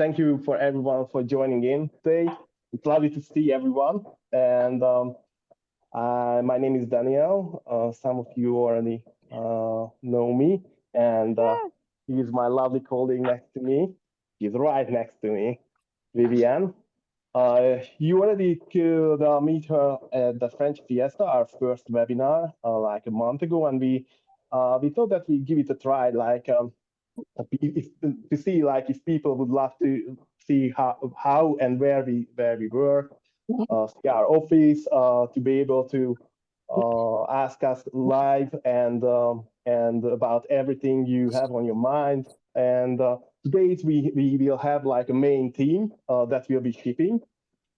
thank you for everyone for joining in today. It's lovely to see everyone. And my name is Daniel. Some of you already know me. And he is my lovely colleague next to me. He's right next to me, Vivian. You already could meet her at the French Fiesta, our first webinar, like a month ago, and we thought that we give it a try, like to see like if people would love to see how and where we work, see our office, to be able to ask us live and about everything you have on your mind. And today we will have like a main theme that we'll be shipping,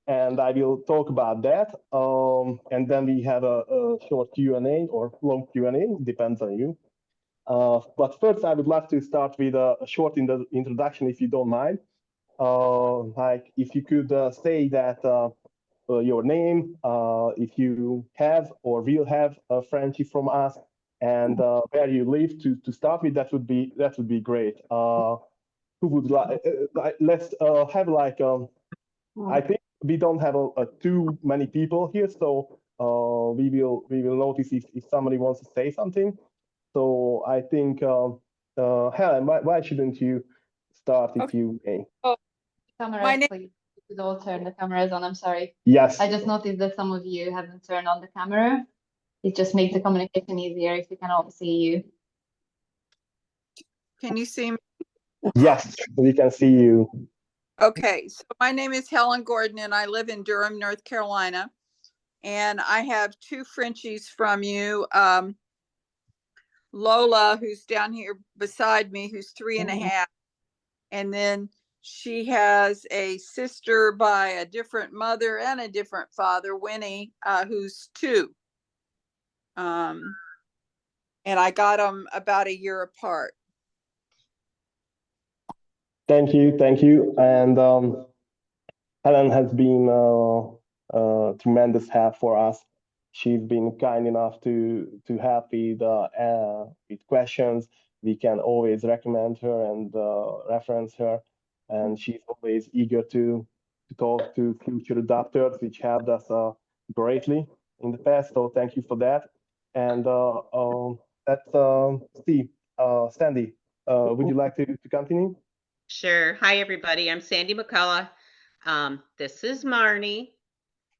and I will talk about that. And then we have a short Q&A or long Q&A, depends on you. But first, I would love to start with a short introduction, if you don't mind. Like if you could say that your name, if you have or will have a friendship from us, and where you live to start with, that would be great. Who would like? Let's have like I think we don't have too many people here, so we will notice if somebody wants to say something. So I think Helen, why shouldn't you start if you may? Oh, camera, please. You could all turn the cameras on. I'm sorry. Yes. I just noticed that some of you haven't turned on the camera. It just makes the communication easier if we can all see you. Can you see me? Yes, we can see you. Okay, so my name is Helen Gordon and I live in Durham, North Carolina. And I have two Frenchies from you. Lola, who's down here beside me, who's 3.5. And then she has a sister by a different mother and a different father, Winnie, who's 2. And I got them about a year apart. Thank you. And Helen has been a tremendous help for us. She's been kind enough to help with questions. We can always recommend her and reference her, and she's always eager to talk to future adopters, which helped us greatly in the past. So thank you for that. And let's see, Sandy, would you like to continue? Sure. Hi, everybody. I'm Sandy McCullough. This is Marnie.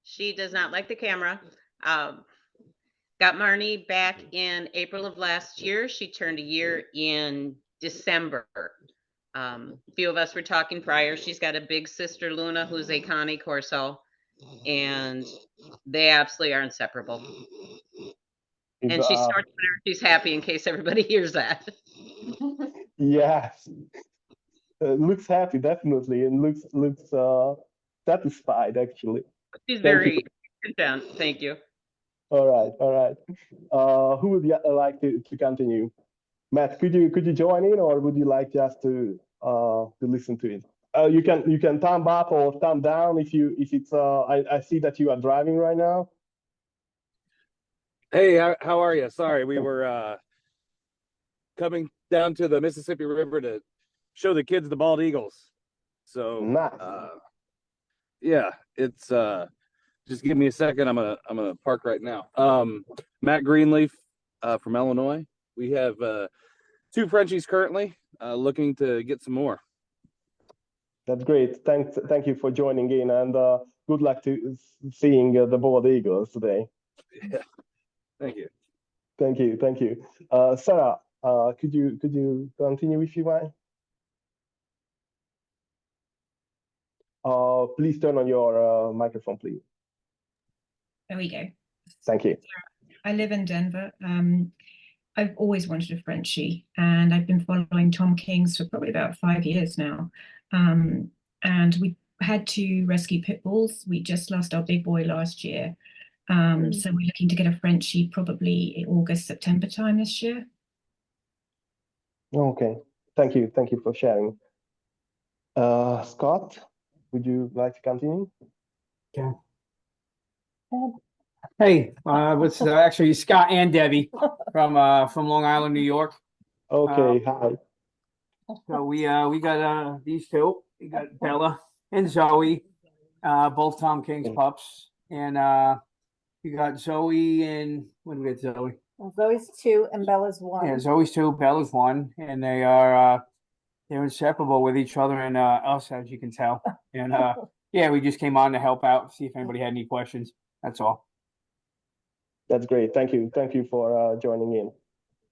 She does not like the camera. Got Marnie back in April of last year. She turned a year in December. A few of us were talking prior. She's got a big sister, Luna, who's a Connie Corso, and they absolutely are inseparable. And she's snorting whenever she's happy, in case everybody hears that. Yes. Looks happy, definitely, and looks satisfied, actually. She's very content. Thank you. All right. Who would like to continue? Matt, could you join in, or would you like just to listen to it? You can thumb up or thumb down if it's. I see that you are driving right now. Hey, how are you? Sorry, we were coming down to the Mississippi River to show the kids the bald eagles. So nice. Yeah, it's just give me a second. I'm gonna park right now. Matt Greenleaf from Illinois. We have 2 Frenchies currently, looking to get some more. That's great. Thank you for joining in, and good luck to seeing the bald eagles today. Yeah. Thank you. Thank you. Sarah, could you continue if you mind? Please turn on your microphone, please. There we go. Thank you. I live in Denver. I've always wanted a Frenchie, and I've been following TomKings for probably about 5 years now. And we had to rescue pit bulls. We just lost our big boy last year. So we're looking to get a Frenchie probably in August, September time this year. Okay. Thank you for sharing. Scott, would you like to continue? Yeah. Hey, it's actually Scott and Debbie from Long Island, New York. Okay, hi. So we got these 2, You got Bella and Zoe, both Tom King's pups. And you got Zoe and when do we get Zoe? Well, Zoe's 2 and Bella's 1. Yeah, Zoe's 2, Bella's 1, and they are they're inseparable with each other and us, as you can tell. And yeah, we just came on to help out, see if anybody had any questions. That's all. That's great. Thank you. Thank you for joining in.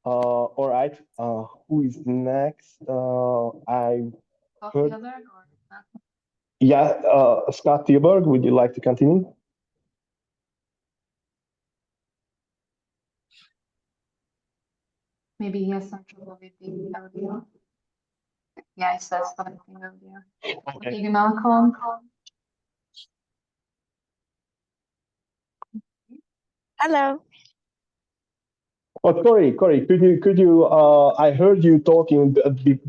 All right. Who is next? I heard. Yeah, Scott Tilburg, would you like to continue? Maybe he has some trouble with the audio. Yeah, it says connecting audio. Okay, Malcolm. Hello. Oh, Corey, could you? I heard you talking.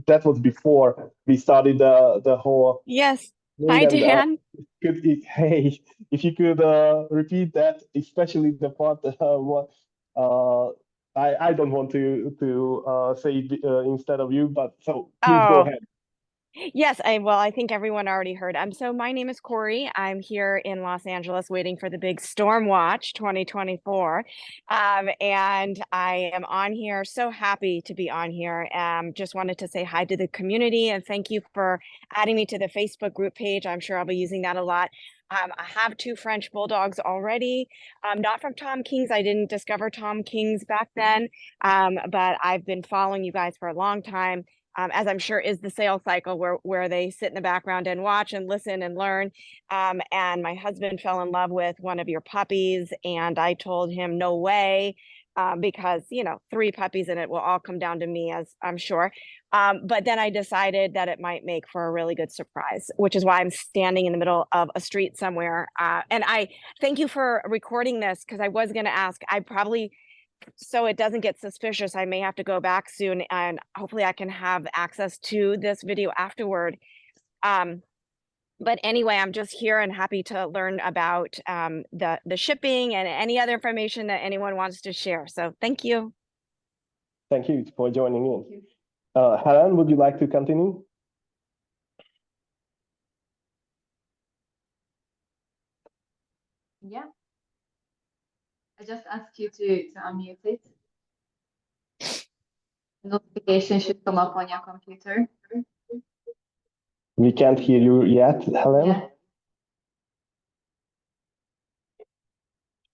That was before we started the whole Yes. thing. Hi, And, Dan. hey, if you could repeat that, especially the part what I don't want to say it instead of you, but so please go Oh, ahead. yes. I think everyone already heard. So my name is Corey. I'm here in Los Angeles waiting for the big Storm Watch 2024. And I am on here. So happy to be on here. Just wanted to say hi to the community and thank you for adding me to the Facebook group page. I'm sure I'll be using that a lot. I have 2 French Bulldogs already. Not from Tom King's. I didn't discover Tom King's back then, but I've been following you guys for a long time. As I'm sure is the sales cycle where they sit in the background and watch and listen and learn. And my husband fell in love with one of your puppies, and I told him no way, because 3 puppies and it will all come down to me, as I'm sure. But then I decided that it might make for a really good surprise, which is why I'm standing in the middle of a street somewhere. And I thank you for recording this because I was going to ask. So it doesn't get suspicious, I may have to go back soon and hopefully I can have access to this video afterward. But anyway, I'm just here and happy to learn about the shipping and any other information that anyone wants to share. So thank you. Thank you for joining in. Helen, would you like to continue? Yeah. I just asked you to unmute it. Notification should come up on your computer. We can't hear you yet, Helen.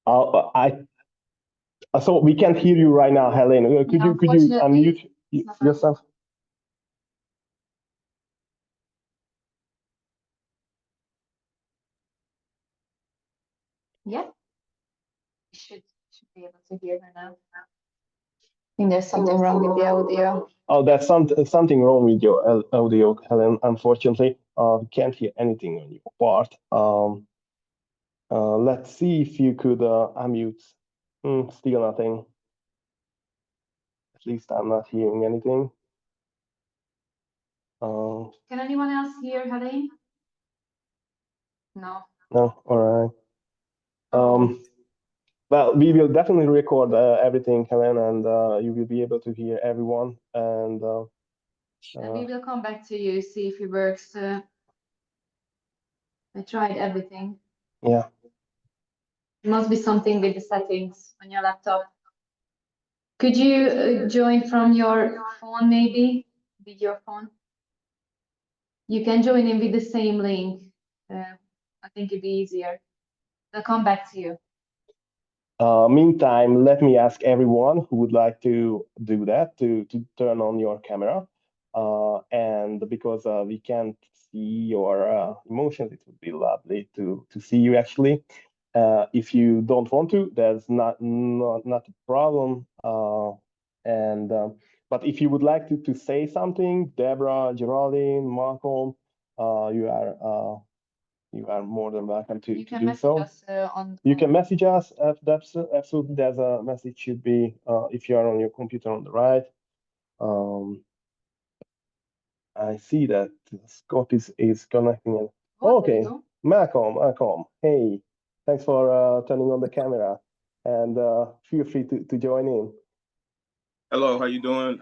Yeah. So we can't hear you right now, Helen. Could you unmute yourself? Yeah. You should be able to hear her now. I think there's something wrong with the audio. Oh, there's something wrong with your audio, Helen. Unfortunately, we can't hear anything on your part. Let's see if you could unmute. Still nothing. At least I'm not hearing anything. Can anyone else hear Helen? No. No, all right. Well, we will definitely record everything, Helen, and you will be able to hear everyone. And we will come back to you, see if it works. I tried everything. Yeah. It must be something with the settings on your laptop. Could you join from your phone, maybe? With your phone? You can join in with the same link. I think it'd be easier. I'll come back to you. Meantime, let me ask everyone who would like to do that to turn on your camera. And because we can't see your emotions, it would be lovely to see you actually. If you don't want to, there's not a problem. But if you would like to say something, Deborah, Geraldine, Malcolm, you are more than welcome to do so. You can message us. Absolutely, there's a message should be if you are on your computer on the right. I see that Scott is connecting. Okay, Malcolm. Hey, thanks for turning on the camera, and feel free to join in. Hello, how you doing?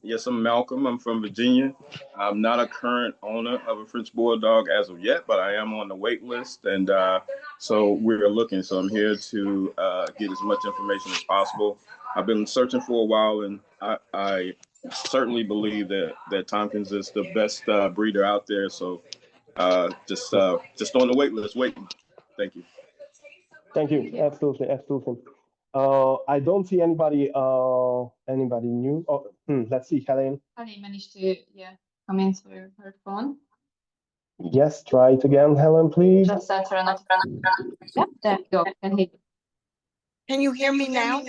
Yes, I'm Malcolm. I'm from Virginia. I'm not a current owner of a French Bulldog as of yet, but I am on the wait list, and so we're looking. So I'm here to get as much information as possible. I've been searching for a while, and I certainly believe that Tompkins is the best breeder out there. So just on the wait list, waiting. Thank you. Thank you. Absolutely, absolutely. I don't see anybody new. Oh, let's see, Helen. Honey managed to, yeah, come into her phone. Yes, try it again, Helen, please. Just sent her a notification. Yep, there we go. Can you hear me now?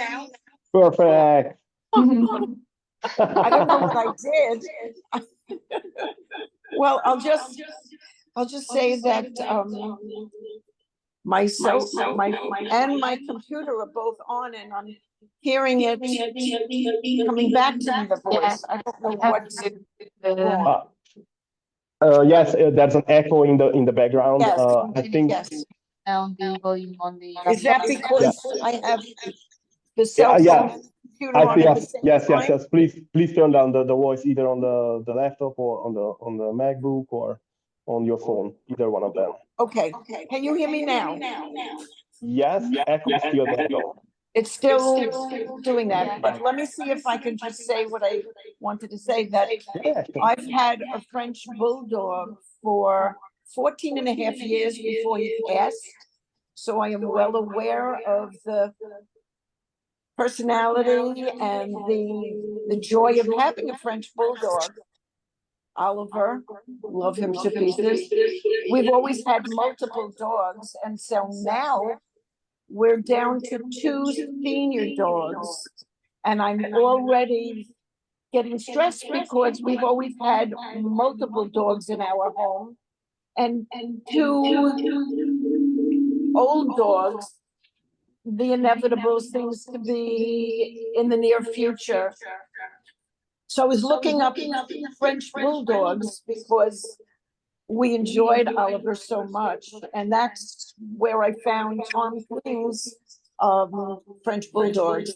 Perfect. I don't know what I did. Well, I'll just say that my my computer are both on, and I'm hearing it coming back to me, the voice. I don't know what's wrong. Yes, there's an echo in the background. Yes, I think. Yes. On the volume on the. Is that because I have the Yeah, cell yeah. phone computer on at the same time? Yes. Please turn down the voice either on the laptop or on the MacBook or on your phone, either one of them. Okay. Can you hear me now? Yes, echo is still there though. It's still doing that, but let me see if I can just say what I wanted to say, that Yeah, sure. I've had a French Bulldog for 14 and a half years before he passed. So I am well aware of the personality and the joy of having a French Bulldog. Oliver, love him to pieces. We've always had multiple dogs, and so now we're down to 2 senior dogs, and I'm already getting stressed because we've always had multiple dogs in our home, and 2 old dogs. The inevitable seems to be in the near future. So I was looking up French Bulldogs because we enjoyed Oliver so much, and that's where I found TomKings French Bulldogs.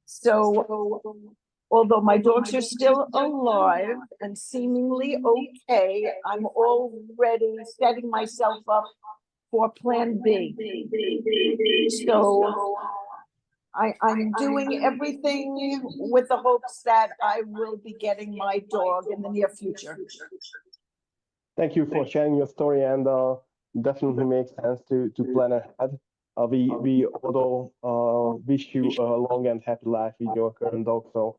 So although my dogs are still alive and seemingly okay, I'm already setting myself up for Plan B. So I'm doing everything with the hopes that I will be getting my dog in the near future. Thank you for sharing your story, and definitely makes sense to plan ahead. We although wish you a long and happy life with your current dog. So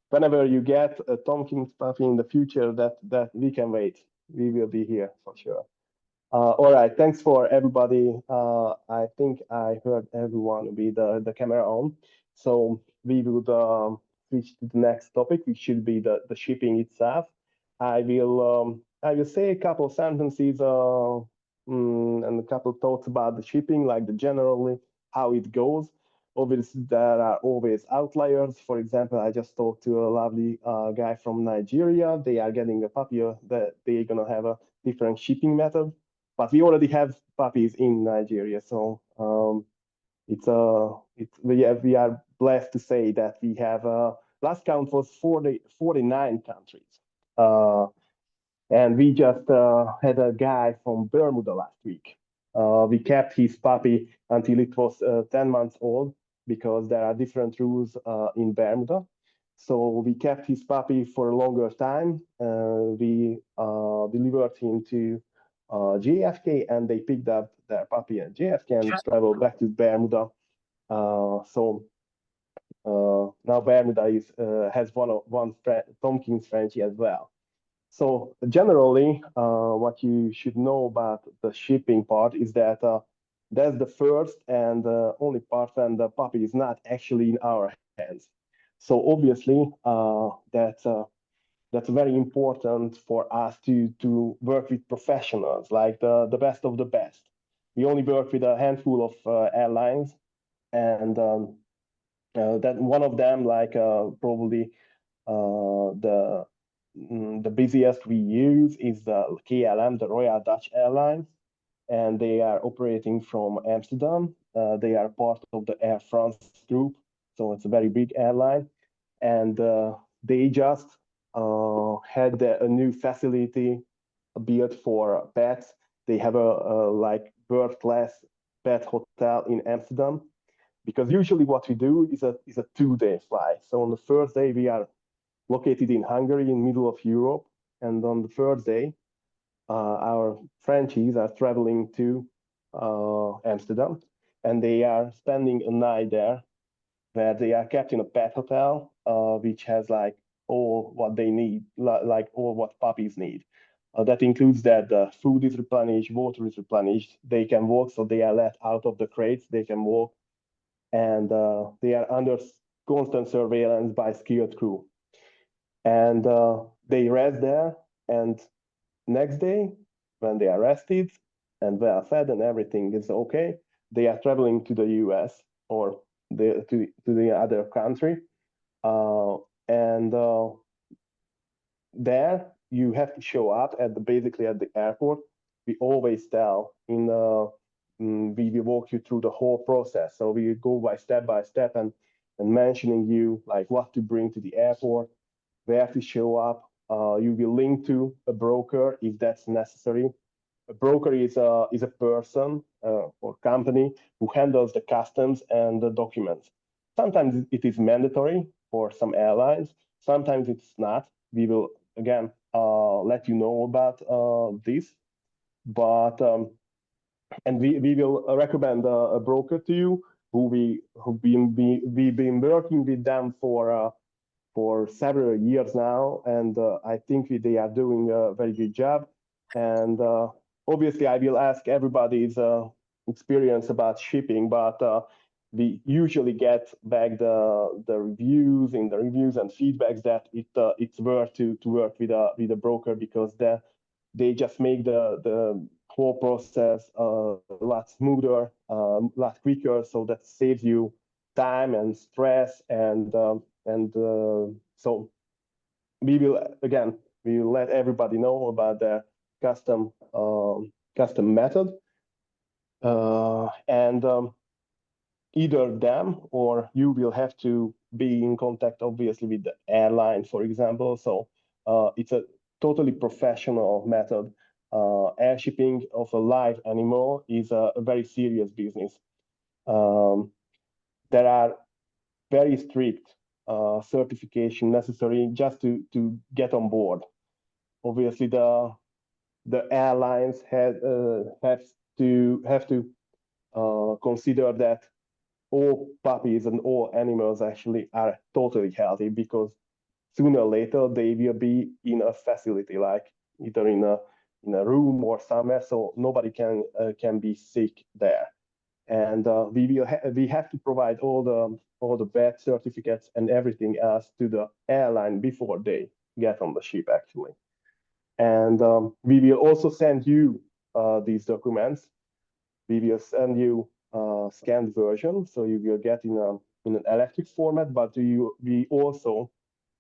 whenever you get a TomKings puppy in the future, that we can wait. We will be here for sure. All right, thanks for everybody. I think I heard everyone with the camera on. So we would switch to the next topic, which should be the shipping itself. I will say a couple sentences and a couple thoughts about the shipping, like the generally how it goes. Obviously, there are always outliers. For example, I just talked to a lovely guy from Nigeria. They are getting a puppy that they're gonna have a different shipping method, but we already have puppies in Nigeria, so we are blessed to say that we have last count was 49 countries, and we just had a guy from Bermuda last week. We kept his puppy until it was 10 months old because there are different rules in Bermuda. So we kept his puppy for a longer time. We delivered him to JFK, and they picked up their puppy at JFK and traveled back to Bermuda. So now Bermuda has one TomKings Frenchie as well. So generally, what you should know about the shipping part is that that's the first and only part when the puppy is not actually in our hands. So obviously, that's very important for us to work with professionals, like the best of the best. We only work with a handful of airlines, and that one of them, like probably the busiest we use is the KLM, the Royal Dutch Airlines, and they are operating from Amsterdam. They are part of the Air France group. so it's a very big airline, and they just had a new facility built for pets. They have a like world-class pet hotel in Amsterdam, because usually what we do is a 2-day flight. So on the first day we are located in Hungary, in middle of Europe, and on the third day our Frenchies are traveling to Amsterdam, and they are spending a night there, where they are kept in a pet hotel, which has like all what they need, like all what puppies need. That includes that the food is replenished, water is replenished, they can walk, so they are let out of the crates, they can walk, and they are under constant surveillance by skilled crew. And they rest there, and next day, when they are rested and well fed and everything is okay, they are traveling to the US or to the other country. And there you have to show up basically at the airport. We always tell we will walk you through the whole process. So we go by step and mentioning you like what to bring to the airport, where to show up. You will link to a broker if that's necessary. A broker is a person or company who handles the customs and the documents. Sometimes it is mandatory for some airlines. Sometimes it's not. We will again let you know about this. But and we will recommend a broker to you we've been working with them for several years now, and I think they are doing a very good job. And obviously, I will ask everybody's experience about shipping, but we usually get back the reviews and feedbacks that it's worth to work with a broker, because they just make the whole process a lot smoother, a lot quicker, so that saves you time and stress, and so we will let everybody know about the custom method, and either them or you will have to be in contact, obviously, with the airline, for example. So it's a totally professional method. Air shipping of a live animal is a very serious business. There are very strict certification necessary just to get on board. Obviously, the airlines have to consider that all puppies and all animals actually are totally healthy, because sooner or later they will be in a facility, like either in a room or somewhere, so nobody can be sick there. And we have to provide all the vet certificates and everything else to the airline before they get on the ship, actually. And we will also send you these documents. We will send you a scanned version, so you will get in an electric format, but we also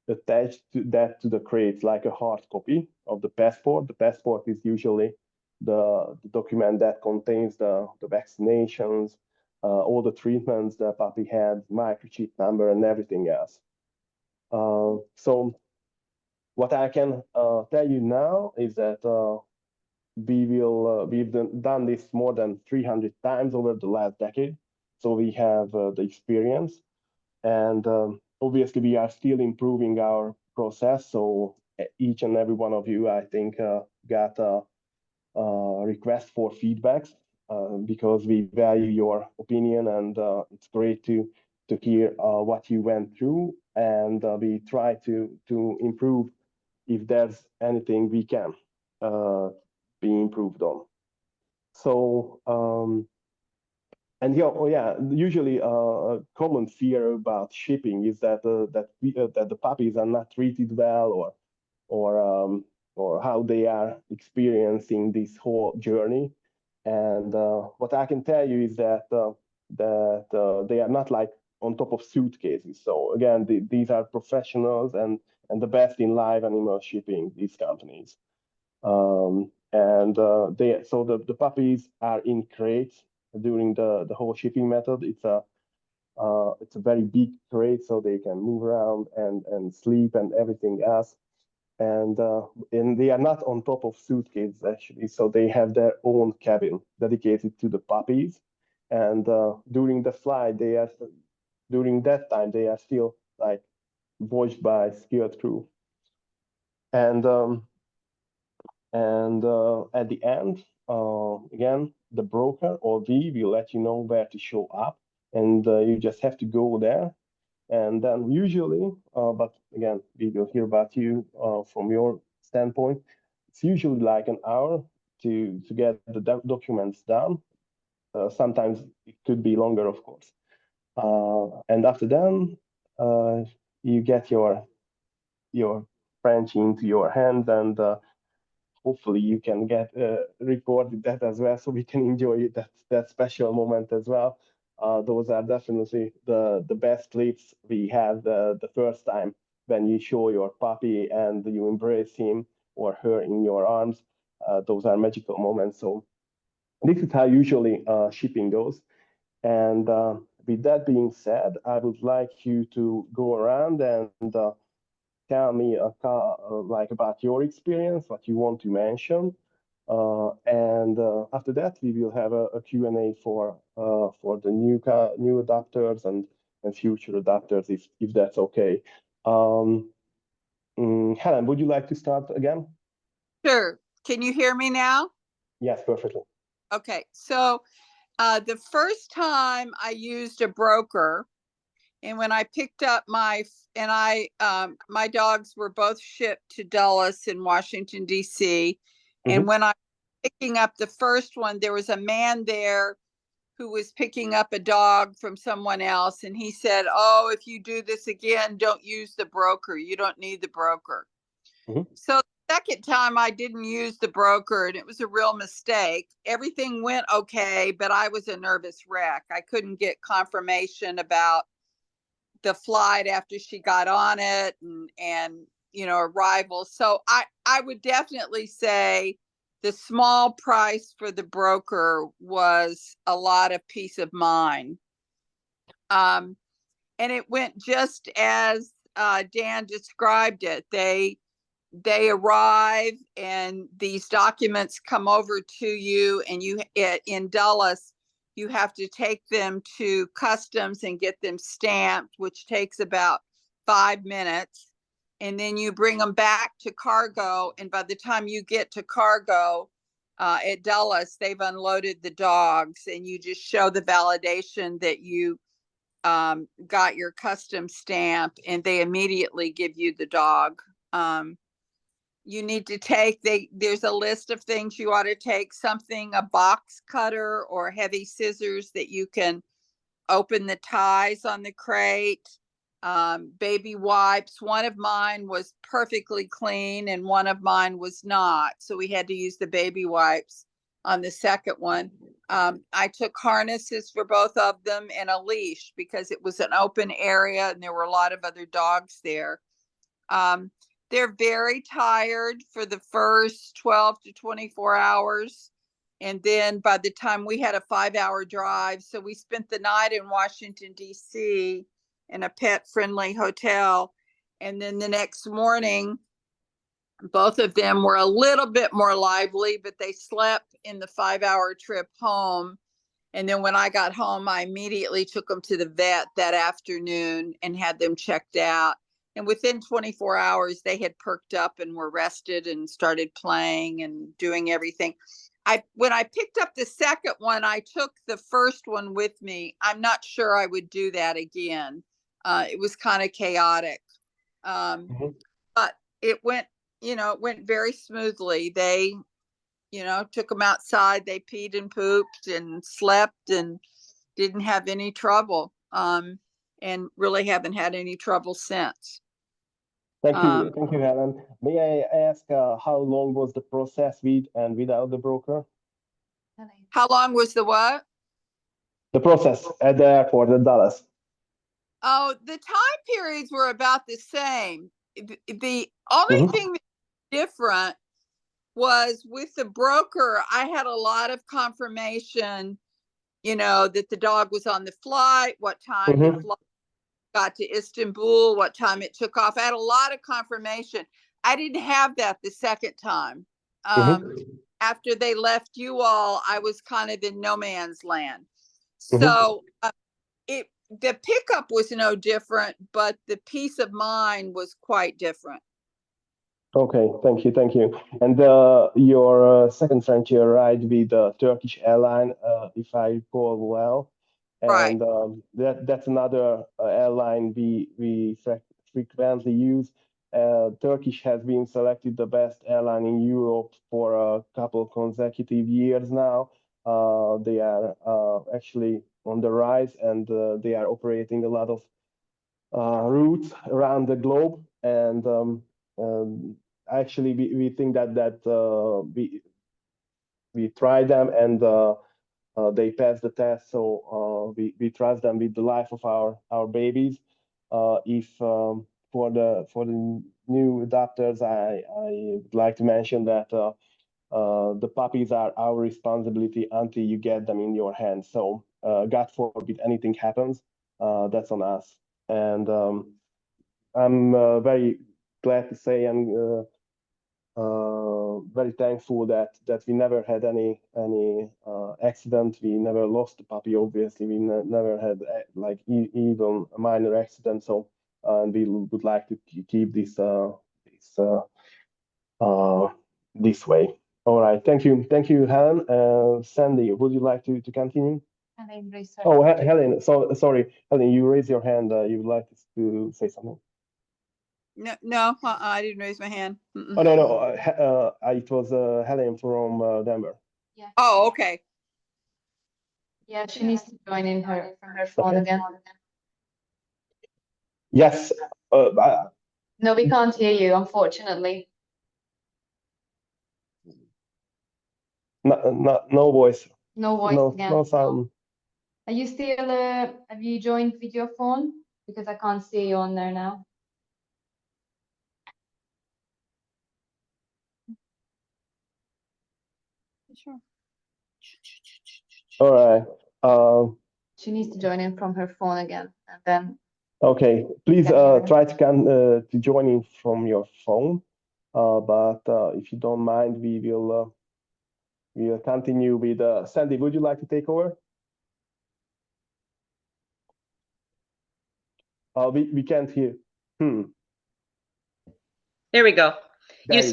attach that to the crates like a hard copy of the passport. The passport is usually the document that contains the vaccinations, all the treatments the puppy had, microchip number, and everything else. So what I can tell you now is that we've done this more than 300 times over the last decade, so we have the experience, and obviously we are still improving our process. So each and every one of you, I think, got a request for feedbacks, because we value your opinion, and it's great to hear what you went through, and we try to improve if there's anything we can be improved on. So and usually a common fear about shipping is that that the puppies are not treated well, or how they are experiencing this whole journey. And what I can tell you is that they are not like on top of suitcases. So again, these are professionals and the best in live animal shipping, these companies. And the puppies are in crates during the whole shipping method. It's a It's a very big crate, so they can move around and sleep and everything else. And they are not on top of suitcases actually, so they have their own cabin dedicated to the puppies. And during the flight, during that time they are still like watched by skilled crew. And at the end, again, the broker or we will let you know where to show up, and you just have to go there. And then usually, but again, we will hear about you from your standpoint. It's usually like an hour to get the documents done. Sometimes it could be longer, of course. And after then, you get your French into your hands, and hopefully you can get recorded that as well, so we can enjoy that special moment as well. Those are definitely the best clips we had the first time when you show your puppy and you embrace him or her in your arms. Those are magical moments. So this is how usually shipping goes. And with that being said, I would like you to go around and tell me like about your experience, what you want to mention. And after that, we will have a Q&A for the new adopters and future adopters, if that's okay. Helen, would you like to start again? Sure. Can you hear me now? Yes, perfectly. Okay. So the first time I used a broker, and when I picked up my dogs were both shipped to Dulles in Washington, D.C. And when I was picking up the first one, there was a man there who was picking up a dog from someone else. And he said, "Oh, if you do this again, don't use the broker. You don't need the broker." So the second time I didn't use the broker, and it was a real mistake. Everything went okay, but I was a nervous wreck. I couldn't get confirmation about the flight after she got on it and arrival. So I would definitely say the small price for the broker was a lot of peace of mind. And it went just as Dan described it. They arrive and these documents come over to you, and you in Dulles, you have to take them to customs and get them stamped, which takes about 5 minutes. And then you bring them back to cargo. And by the time you get to cargo at Dulles, they've unloaded the dogs, and you just show the validation that you got your custom stamp, and they immediately give you the dog. You need to take, there's a list of things you ought to take, a box cutter or heavy scissors that you can open the ties on the crate, baby wipes. One of mine was perfectly clean and one of mine was not. So we had to use the baby wipes on the second one. I took harnesses for both of them and a leash because it was an open area and there were a lot of other dogs there. They're very tired for the first 12 to 24 hours. And then by the time we had a 5-hour drive, so we spent the night in Washington, D.C. in a pet-friendly hotel. And then the next morning, both of them were a little bit more lively, but they slept in the 5-hour trip home. And then when I got home, I immediately took them to the vet that afternoon and had them checked out. And within 24 hours, they had perked up and were rested and started playing and doing everything. When I picked up the second one, I took the first one with me. I'm not sure I would do that again. It was kind of chaotic. But it went very smoothly. They, took them outside. They peed and pooped and slept and didn't have any trouble. And really haven't had any trouble since. Thank you, Helen. May I ask how long was the process with and without the broker? How long was the what? The process at the airport in Dallas. Oh, the time periods were about the same. The only thing that was different was with the broker, I had a lot of confirmation, that the dog was on the flight, what time the flight got to Istanbul, what time it took off. I had a lot of confirmation. I didn't have that the second time. After they left you all, I was kind of in no man's land. So the pickup was no different, but the peace of mind was quite different. Okay, thank you. And your second friend, you arrived with the Turkish airline, if I recall well. And that's another airline we frequently use. Turkish has been selected the best airline in Europe for a couple of consecutive years now. They are actually on the rise, and they are operating a lot of routes around the globe. And actually, we think that we try them, and they pass the test. So we trust them with the life of our babies. If for the new adopters, I would like to mention that the puppies are our responsibility until you get them in your hands. So God forbid anything happens, that's on us. And I'm very glad to say I'm very thankful that we never had any accident. We never lost the puppy. Obviously, we never had like even a minor accident. So and we would like to keep this this way. All right, thank you, Helen. Sandy, would you like to continue? Helen raised her Oh, hand. Helen, sorry, Helen, you raised your hand. You would like to say something? No, I didn't raise my hand. Oh, no, it was Helen from Denver. Yeah. Oh, okay. Yeah, she needs to join in from her phone again. Yes. No, we can't hear you, unfortunately. No voice. No voice again. No sound. Are you still, have you joined with your phone? Because I can't see you on there now. Sure. All right. She needs to join in from her phone again, and then. Okay, please Yeah. try to join in from your phone. But if you don't mind, we'll continue with Sandy. Would you like to take over? We can't hear. There we go. There You you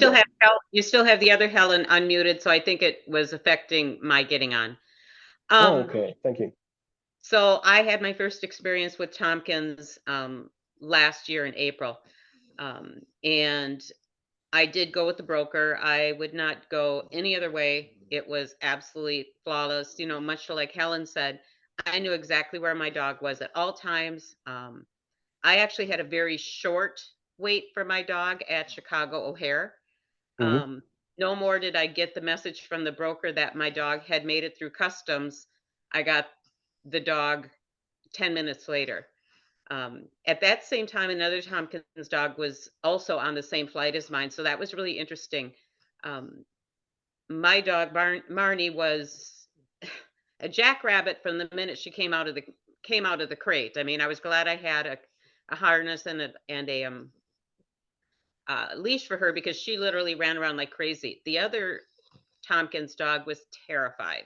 still go. have the other Helen unmuted, so I think it was affecting my getting on. Okay, thank you. So I had my first experience with TomKins last year in April. And I did go with the broker. I would not go any other way. It was absolutely flawless. Much like Helen said, I knew exactly where my dog was at all times. I actually had a very short wait for my dog at Chicago O'Hare. No more did I get the message from the broker that my dog had made it through customs. I got the dog 10 minutes later. At that same time, another TomKins dog was also on the same flight as mine. So that was really interesting. My dog, Marnie, was a jackrabbit from the minute she came out of the crate. I mean, I was glad I had a harness and a leash for her, because she literally ran around like crazy. The other TomKins dog was terrified.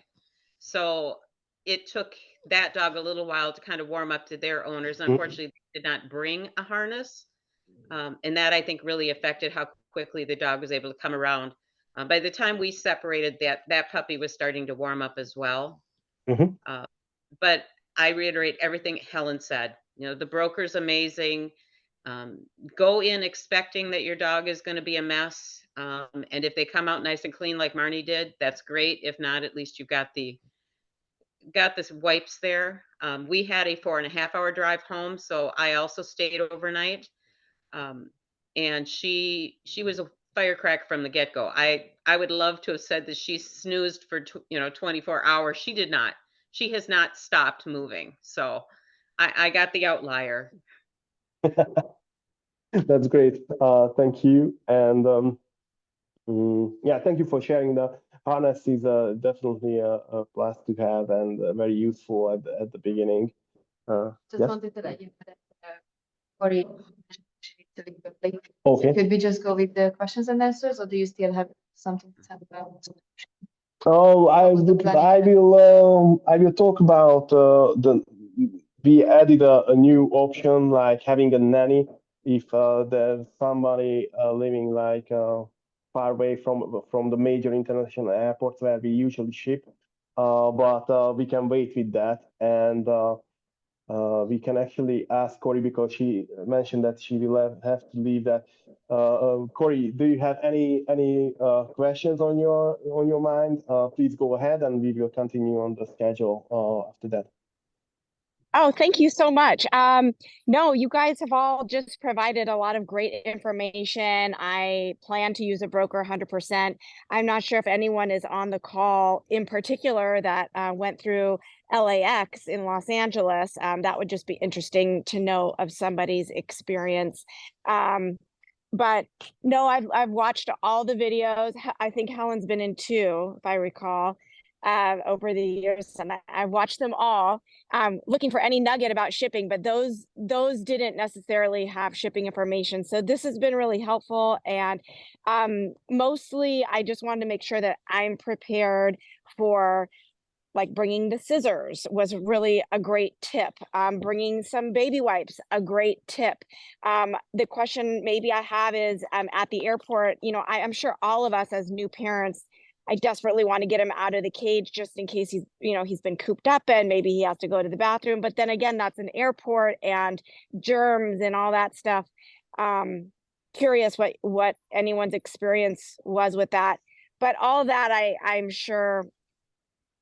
So it took that dog a little while to kind of warm up to their owners. Unfortunately, they did not bring a harness. And that, I think, really affected how quickly the dog was able to come around. By the time we separated, that puppy was starting to warm up as well. But I reiterate everything Helen said. The broker's amazing. Go in expecting that your dog is going to be a mess. And if they come out nice and clean like Marnie did, that's great. If not, at least you've got this wipes there. We had a 4.5-hour drive home, so I also stayed overnight. And she was a firecracker from the get-go. I would love to have said that she snoozed for 24 hours. She did not. She has not stopped moving. So I got the outlier. That's great. Thank you. And Yeah, thank you for sharing. The harness is definitely a plus to have and very useful at the beginning. Just Yes. wanted to let you know that Corey mentioned to leave quickly. Okay. Could we just go with the questions and answers, or do you still have something to say about? Oh, I will talk about we added a new option like having a nanny if there's somebody living like far away from the major international airports where we usually ship. But we can wait with that, and we can actually ask Corey because she mentioned that she will have to leave. That Corey, do you have any questions on your mind? Please go ahead, and we will continue on the schedule after that. Oh, thank you so much. No, you guys have all just provided a lot of great information. I plan to use a broker 100%. I'm not sure if anyone is on the call in particular that went through LAX in Los Angeles. That would just be interesting to know of somebody's experience. But no, I've watched all the videos. I think Helen's been in 2, if I recall, over the years, and I've watched them all, looking for any nugget about shipping, but those didn't necessarily have shipping information. So this has been really helpful, and mostly I just wanted to make sure that I'm prepared for, like, bringing the scissors was really a great tip. Bringing some baby wipes, a great tip. The question maybe I have is, at the airport, I'm sure all of us as new parents, I desperately want to get him out of the cage just in case he's been cooped up and maybe he has to go to the bathroom. But then again, that's an airport and germs and all that stuff. Curious what anyone's experience was with that. But all of that, I'm sure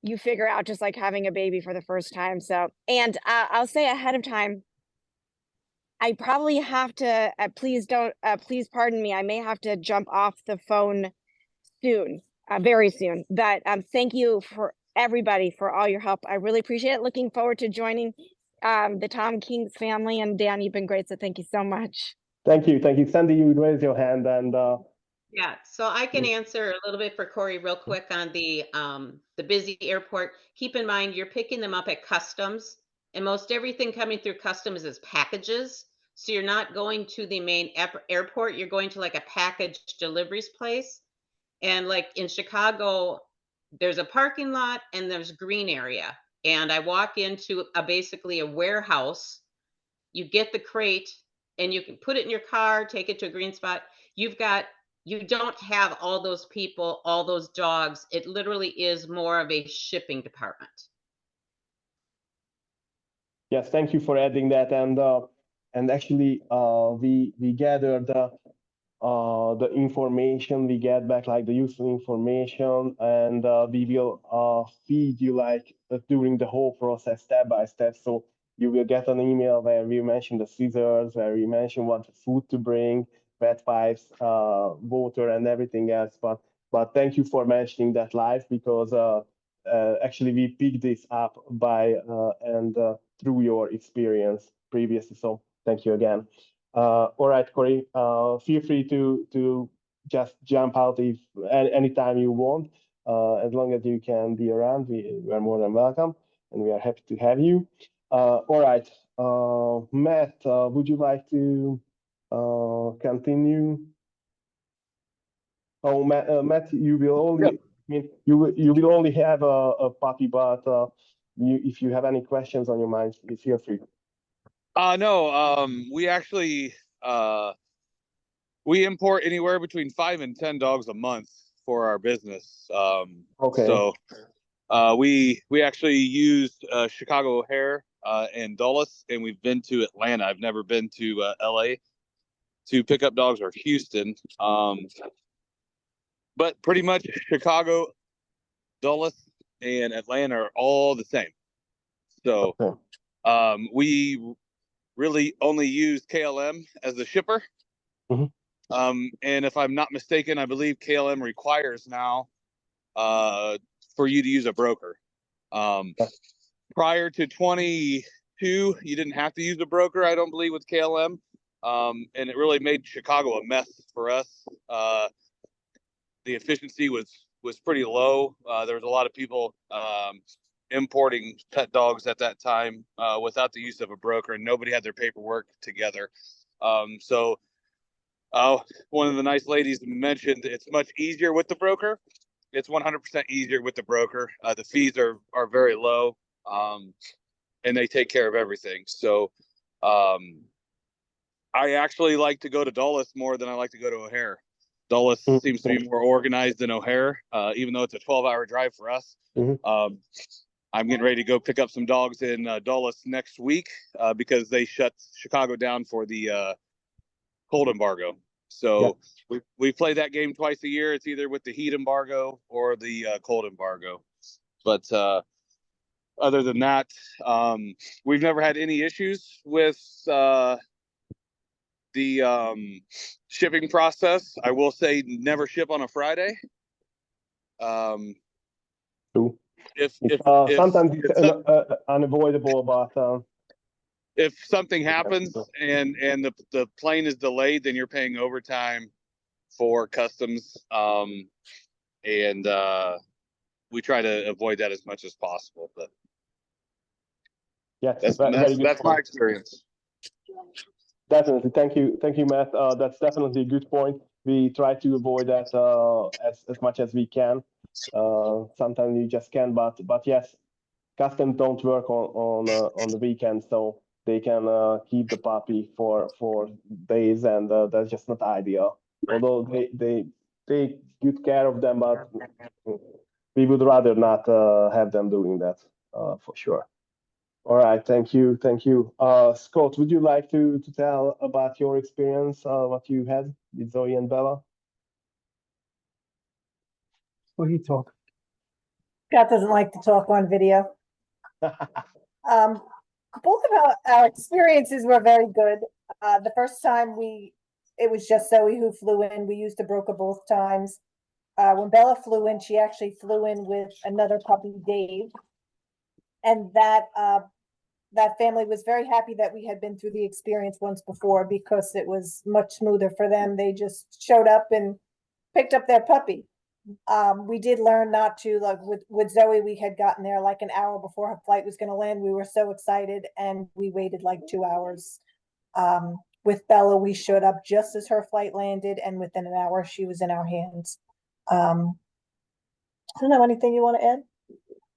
you figure out just like having a baby for the first time. So, and I'll say ahead of time, I probably have to, please pardon me. I may have to jump off the phone soon, very soon. But thank you for everybody for all your help. I really appreciate it. Looking forward to joining the TomKings family. And Dan, you've been great. So thank you so much. Thank you. Sandy, you raise your hand, and Yeah, so I can answer a little bit for Corey real quick on the busy airport. Keep in mind, you're picking them up at customs, and most everything coming through customs is packages. So you're not going to the main airport, you're going to like a package deliveries place. And like in Chicago, there's a parking lot and there's green area. And I walk into basically a warehouse. You get the crate and you can put it in your car, take it to a green spot. You don't have all those people, all those dogs. It literally is more of a shipping department. yes, thank you for adding that. And actually, we gathered the information we get back, like the useful information, and we will feed you like during the whole process, step by step. So you will get an email where we mention the scissors, where we mention what food to bring, wet wipes, water, and everything else. But thank you for mentioning that live, because actually we picked this up by and through your experience previously. So thank you again. All right, Corey, feel free to just jump out if anytime you want. As long as you can be around, we are more than welcome, and we are happy to have you. All right, Matt, would you like to continue? Oh, Matt, you will only, I mean, you will only have a puppy, but if you have any questions on your mind, feel free. No, we actually we import anywhere between 5 and 10 dogs a month for our business. Okay. So we actually used Chicago O'Hare and Dulles, and we've been to Atlanta. I've never been to LA to pick up dogs, or Houston. But pretty much Chicago, Dulles, and Atlanta are all the same. So we really only use KLM as the shipper. Mm-hmm. And if I'm not mistaken, I believe KLM requires now for you to use a broker. Prior to 22, you didn't have to use a broker, I don't believe, with KLM. And it really made Chicago a mess for us. the efficiency was pretty low. There was a lot of people importing pet dogs at that time without the use of a broker, and nobody had their paperwork together. So one of the nice ladies mentioned it's much easier with the broker. It's 100% easier with the broker. The fees are very low, and they take care of everything. So I actually like to go to Dulles more than I like to go to O'Hare. Dulles seems to be more organized than O'Hare, even though it's a 12-hour drive for us. I'm getting ready to go pick up some dogs in Dulles next week because they shut Chicago down for the cold embargo. So we play that game twice a year. It's either with the heat embargo or the cold embargo. But other than that, we've never had any issues with the shipping process. I will say never ship on a Friday. If sometimes it's unavoidable, but if something happens and the plane is delayed, then you're paying overtime for customs, and we try to avoid that as much as possible. But yes, that's my experience. Definitely, thank you, Matt. That's definitely a good point. We try to avoid that as much as we can. Sometimes you just can't, but yes, customs don't work on the weekend, so they can keep the puppy for days, and that's just not ideal. Although they take good care of them, but we would rather not have them doing that for sure. All right, thank you. Scott, would you like to tell about your experience, what you had with Zoe and Bella? Well, he talk. Scott doesn't like to talk on video. Both of our experiences were very good. The first time it was just Zoe who flew in. We used a broker both times. When Bella flew in, she actually flew in with another puppy, Dave. And that family was very happy that we had been through the experience once before because it was much smoother for them. They just showed up and picked up their puppy. We did learn not to, like with Zoe, we had gotten there like an hour before her flight was going to land. We were so excited and we waited like 2 hours. With Bella, we showed up just as her flight landed, and within an hour she was in our hands. I don't know, anything you want to add?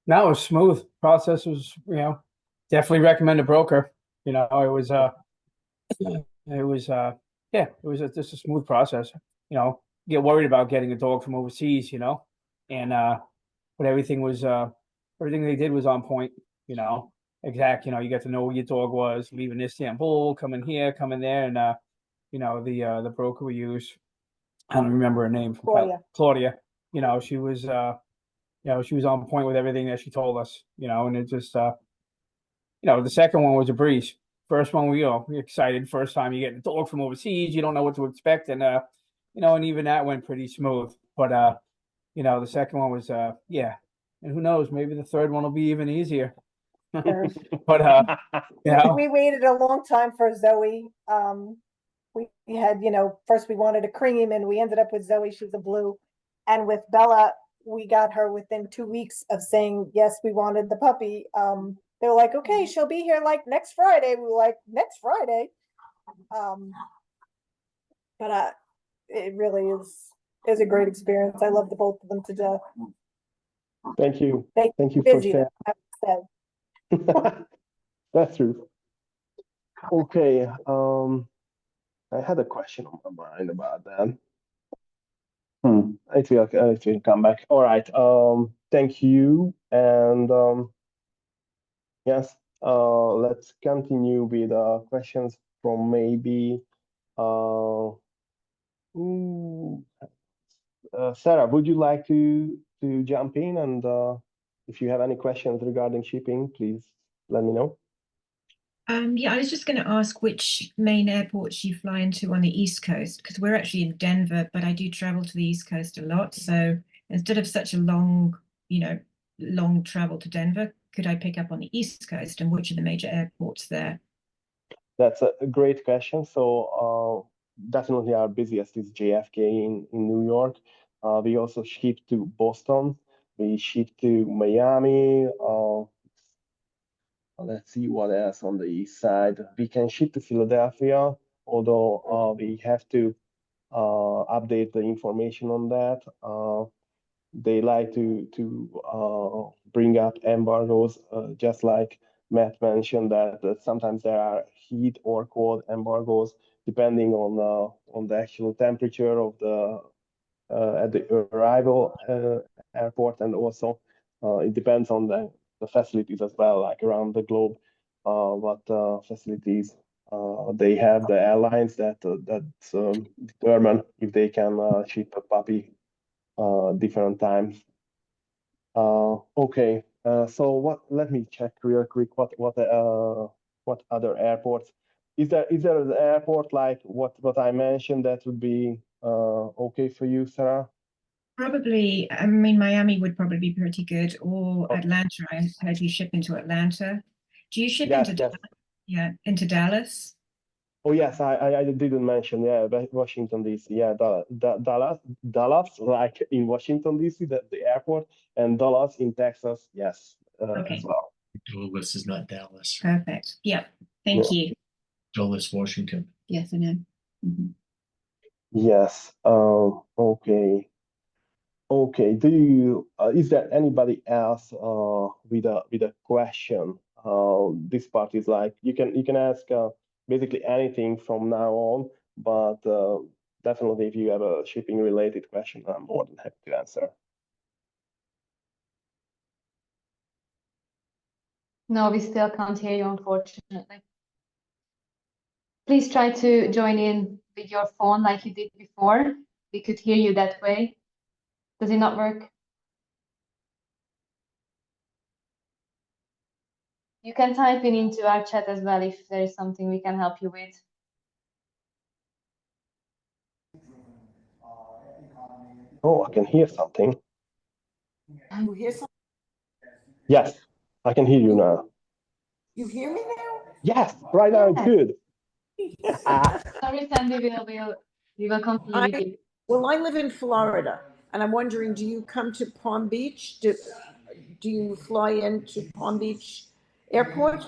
No, it was smooth. Process was, definitely recommend a broker. It was just a smooth process. Get worried about getting a dog from overseas, and but everything they did was on point, exact. You get to know where your dog was, leaving Istanbul, coming here, coming there, and the broker we used, I don't remember her name. Claudia. She was she was on point with everything that she told us, and it just the second one was a breeze. First one, we're excited. First time you get a dog from overseas, you don't know what to expect, and and even that went pretty smooth. But the second one was and who knows, maybe the third one will be even easier. But we waited a long time for Zoe. We had, first we wanted a cream and we ended up with Zoe. She's a blue. And with Bella, we got her within 2 weeks of saying, yes, we wanted the puppy. They were like, okay, she'll be here like next Friday. We were like, next Friday. But it really is a great experience. I love the both of them to death. Thank you. Thank you busy, for sharing. That's true. Okay. I had a question on my mind about that. It will come back. All right. Thank you. And yes, let's continue with questions from maybe Sarah. Would you like to jump in? And if you have any questions regarding shipping, please let me know. Yeah, I was just going to ask which main airports you fly into on the East Coast, because we're actually in Denver, but I do travel to the East Coast a lot. So instead of such a long travel to Denver, could I pick up on the East Coast, and which are the major airports there? That's a great question. So definitely our busiest is JFK in New York. We also ship to Boston. We ship to Miami. Let's see what else on the east side. We can ship to Philadelphia, although we have to update the information on that. They like to bring up embargoes, just like Matt mentioned that sometimes there are heat or cold embargoes depending on the actual temperature of the at the arrival airport, and also it depends on the facilities as well, like around the globe, what facilities they have, the airlines that determine if they can ship a puppy different times. Okay, so what? Let me check real quick. What other airports? Is there an airport like what I mentioned that would be okay for you, Sarah? Probably, I mean, Miami would probably be pretty good, or Oh. Atlanta. I heard you ship into Atlanta. Do you ship Yes, into yes. Yeah, into Dallas? Oh yes, I didn't mention, yeah, Washington DC, yeah, Dallas, like in Washington DC, the airport, and Dallas in Texas, yes, Okay. as well. Dulles is not Dallas. Perfect. Yep. Thank you. Dulles, Washington. Yes, I know. Mhm. Yes. Okay. Okay. Is there anybody else with a question? This part is like you can ask basically anything from now on, but definitely if you have a shipping related question, I'm more than happy to answer. No, we still can't hear you, unfortunately. Please try to join in with your phone like you did before. We could hear you that way. Does it not work? You can type in into our chat as well if there is something we can help you with. Oh, I can hear something. You hear something? Yes, I can hear you now. You hear me now? Yes, right now it's Yes. good. Sorry, Sandy, we will continue with you. Well, I live in Florida, and I'm wondering, do you come to Palm Beach? Do you fly into Palm Beach Airport?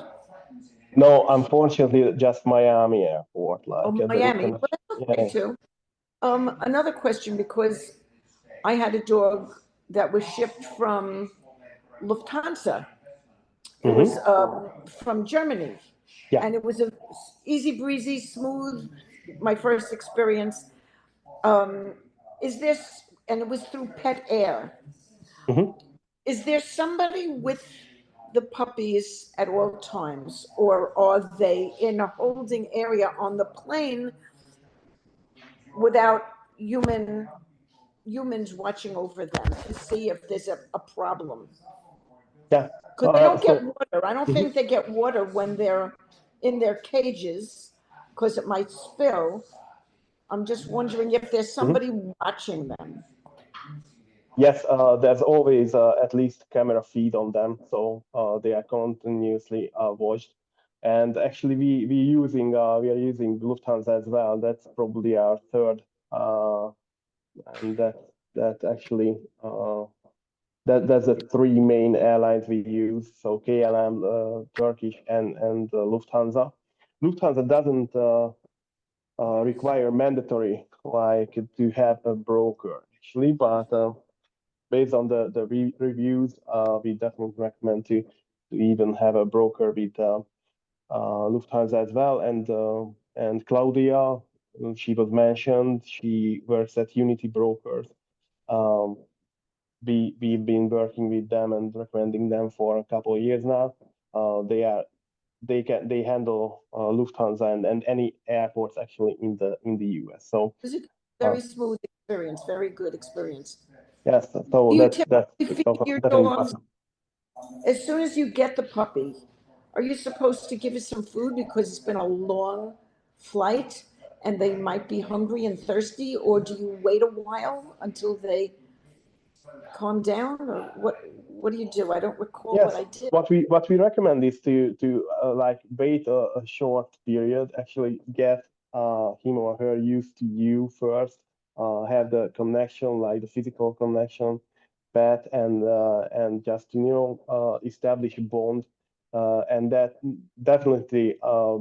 No, unfortunately, just Miami Airport, like Oh, at the Miami. international. Well, that's okay Yeah. too. Another question, because I had a dog that was shipped from Lufthansa. It was from Germany. Yeah. And it was a easy breezy, smooth, my first experience. Is this, and it was through Pet Air. Mhm. Is there somebody with the puppies at all times, or are they in a holding area on the plane without humans watching over them to see if there's a problem? Yeah. Because they don't get So water. I don't Mhm. think they get water when they're in their cages because it might spill. I'm just wondering if there's somebody watching them. Yes, there's always at least camera feed on them, so they are continuously watched. And actually, we are using Lufthansa as well. That's probably our third, and that actually that's the three main airlines we use. So KLM, Turkish, and Lufthansa. Lufthansa doesn't require mandatory like to have a broker actually, but based on the reviews, we definitely recommend to even have a broker with Lufthansa as well. And Claudia, she was mentioned. She works at Unity Brokers. Um, we've been working with them and recommending them for a couple of years now. They handle Lufthansa and any airports actually in the US. So It was a very smooth experience, very good experience. yes, so Do you that's feed your definitely dogs possible. as soon as you get the puppy? Are you supposed to give it some food because it's been a long flight and they might be hungry and thirsty, or do you wait a while until they calm down, or what do you do? I don't recall what Yes, I did. what we recommend is to like wait a short period, actually get him or her used to you first, have the connection, like the physical connection, pet, and just establish a bond, and that definitely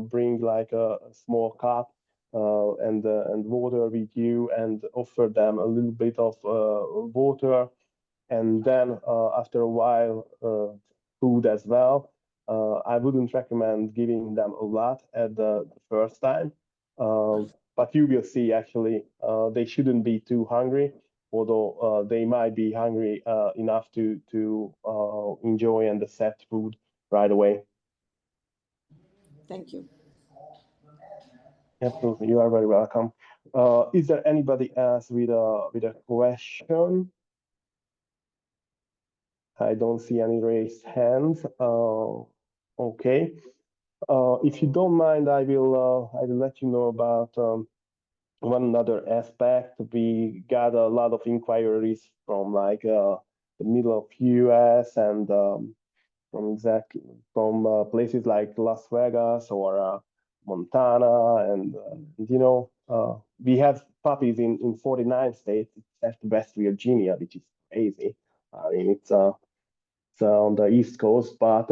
bring like a small cup and water with you and offer them a little bit of water, and then after a while food as well. I wouldn't recommend giving them a lot at the first time, but you will see actually they shouldn't be too hungry, although they might be hungry enough to enjoy and accept food right away. Thank you. Absolutely, you are very welcome. Is there anybody else with a question? I don't see any raised hands. Okay. If you don't mind, I will let you know about one other aspect. We got a lot of inquiries from like the middle of US and from places like Las Vegas or Montana, and we have puppies in 49 states except West Virginia, which is crazy. I mean, it's on the East Coast, but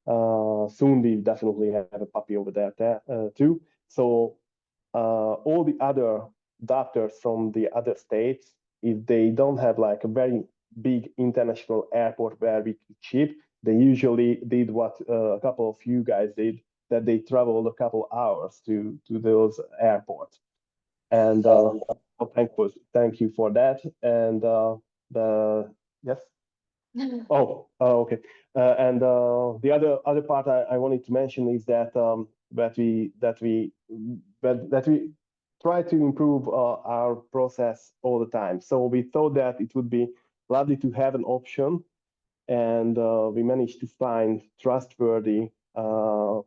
soon we definitely have a puppy over there too. So all the other doctors from the other states, if they don't have like a very big international airport where we could ship, they usually did what a couple of you guys did, that they traveled a couple hours to those airports. And thank you for that. And the yes. Oh, okay. And the other part I wanted to mention is that we try to improve our process all the time. So we thought that it would be lovely to have an option, and we managed to find trustworthy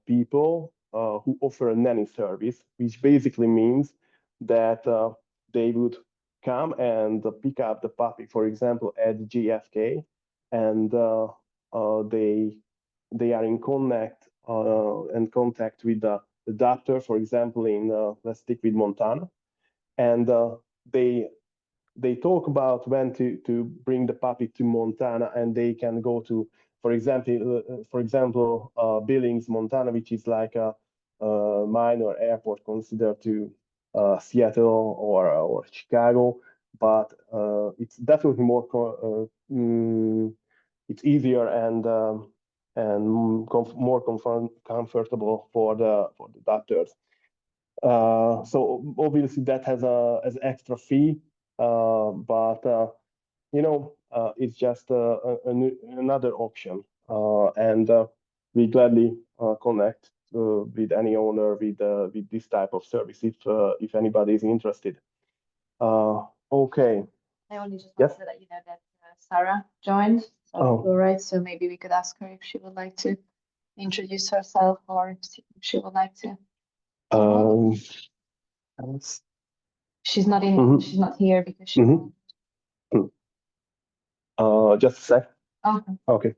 people who offer a nanny service, which basically means that they would come and pick up the puppy, for example, at JFK, and they are in contact with the doctor, for example, in let's stick with Montana, and they talk about when to bring the puppy to Montana, and they can go to, for example, Billings, Montana, which is like a minor airport considered to Seattle or Chicago, but it's definitely it's easier and more comfortable for the doctors. So obviously that has an extra fee, but it's just another option, and we gladly connect with any owner with this type of service if anybody is interested. Okay. I only just Yes? wanted to let you know that Sarah joined. So Oh. all right. So maybe we could ask her if she would like to introduce herself, or if she would like to. She's not in. Mhm. She's not here because she. Mhm. Just a sec. Okay. Okay.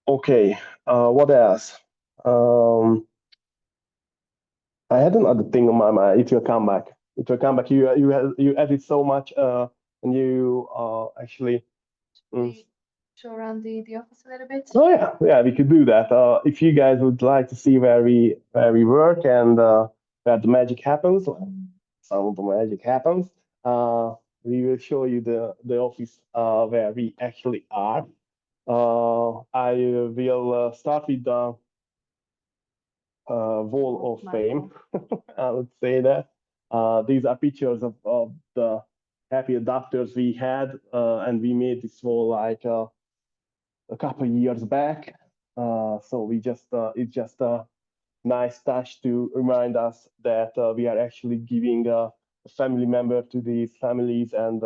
Okay. What else? I had another thing on my mind. It will come back. It will come back. You added so much, and you actually. Show around the office a little bit. Oh yeah, we could do that. If you guys would like to see where we work and where the magic happens, some of the magic happens, we will show you the office where we actually are. I will start with the Wall of Fame. I would say that these are pictures of the happy adopters we had, and we made this wall like a couple of years back. So it's just a nice touch to remind us that we are actually giving a family member to these families, and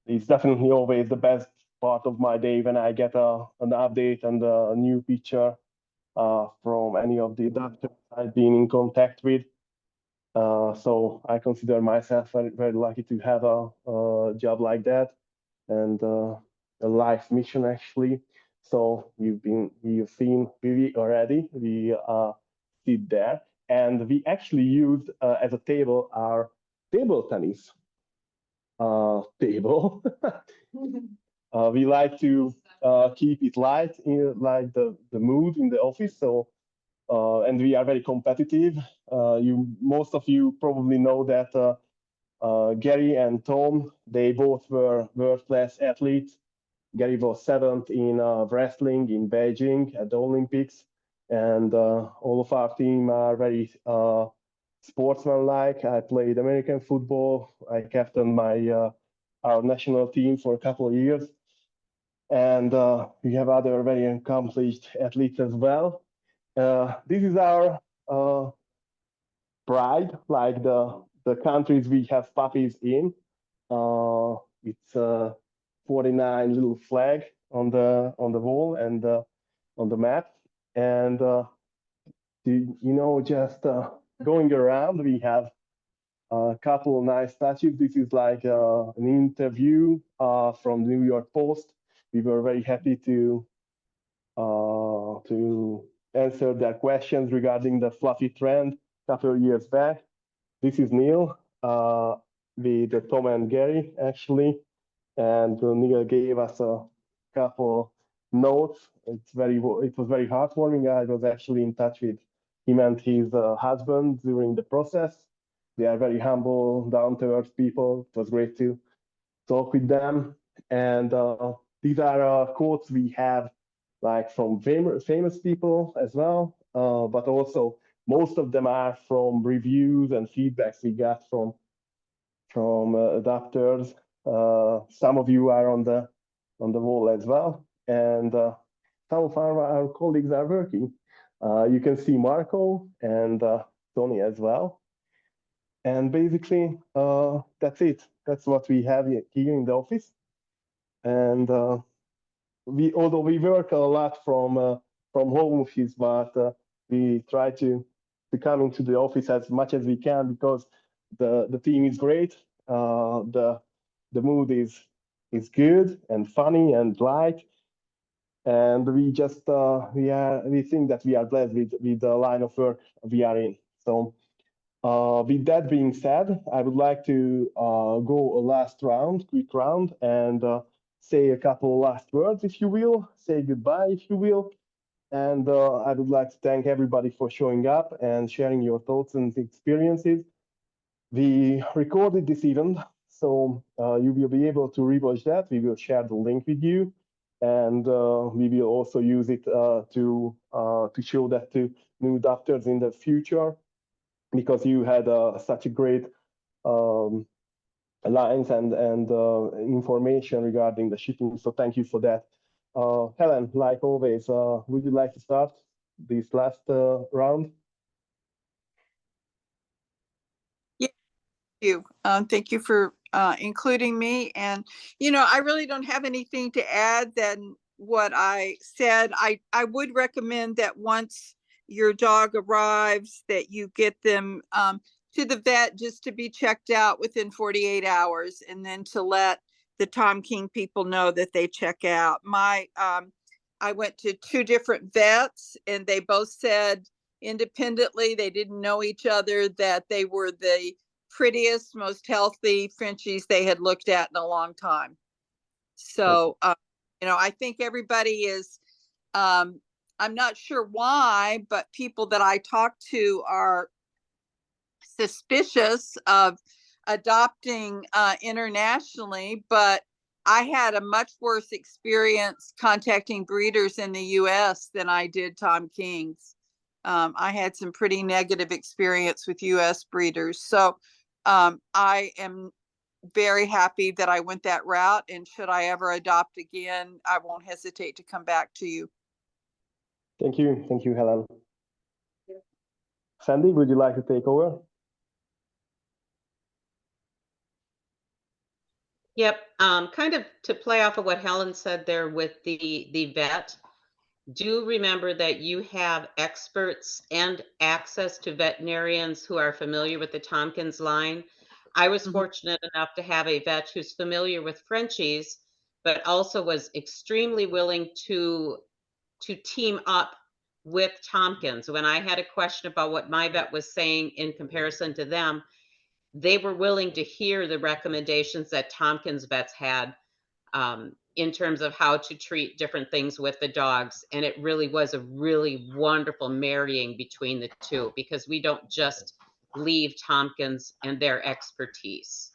it's definitely always the best part of my day when I get an update and a new picture from any of the doctors I've been in contact with. So I consider myself very, very lucky to have a job like that, and a life mission actually. So you've seen Vivi already. We sit there, and we actually used as a table our table tennis table. We like to keep it light, in like the mood in the office. So and we are very competitive. Most of you probably know that Gary and Tom, they both were world-class athletes. Gary was seventh in wrestling in Beijing at the Olympics, and all of our team are very sportsmanlike. I played American football. I captained our national team for a couple of years, and we have other very accomplished athletes as well. This is our pride, like the countries we have puppies in. It's 49 little flag on the wall and on the map, and just going around, we have a couple of nice statues. This is like an interview from the New York Post. We were very happy to answer their questions regarding the fluffy trend a couple of years back. This is Neil with Tom and Gary, actually. And Neil gave us a couple notes. It was very heartwarming. I was actually in touch with him and his husband during the process. They are very humble, down-to-earth people. It was great to talk with them. And these are quotes we have like from famous people as well, but also most of them are from reviews and feedbacks we got from adopters. Some of you are on the wall as well, and some of our colleagues are working. You can see Marco and Tony as well. And basically, that's it. That's what we have here in the office. And although we work a lot from home office, but we try to come into the office as much as we can because the team is great. The mood is good and funny and light, and we just we think that we are blessed with the line of work we are in. So with that being said, I would like to go a quick round, and say a couple last words, if you will, say goodbye, if you will. And I would like to thank everybody for showing up and sharing your thoughts and experiences. We recorded this event, so you will be able to rewatch that. We will share the link with you, and we will also use it to show that to new adopters in the future, because you had such a great lines and information regarding the shipping. So thank you for that. Helen, like always, would you like to start this last round? You. Thank you for including me. And, I really don't have anything to add than what I said. I would recommend that once your dog arrives, that you get them to the vet just to be checked out within 48 hours, and then to let the Tom King people know that they check out. I went to 2 different vets, and they both said independently, they didn't know each other, that they were the prettiest, most healthy Frenchies they had looked at in a long time. So, I think everybody is, I'm not sure why, but people that I talk to are suspicious of adopting internationally, but I had a much worse experience contacting breeders in the US than I did Tom King's. I had some pretty negative experience with US breeders. So I am very happy that I went that route, and should I ever adopt again, I won't hesitate to come back to you. Thank you, Helen. Sandy, would you like to take over? Yep. Kind of to play off of what Helen said there with the vet. Do remember that you have experts and access to veterinarians who are familiar with the Tompkins line. I was fortunate enough to have a vet who's familiar with Frenchies, but also was extremely willing to team up with Tompkins. When I had a question about what my vet was saying in comparison to them, they were willing to hear the recommendations that TomKings vets had in terms of how to treat different things with the dogs. And it really was a really wonderful marrying between the two, because we don't just leave TomKings and their expertise.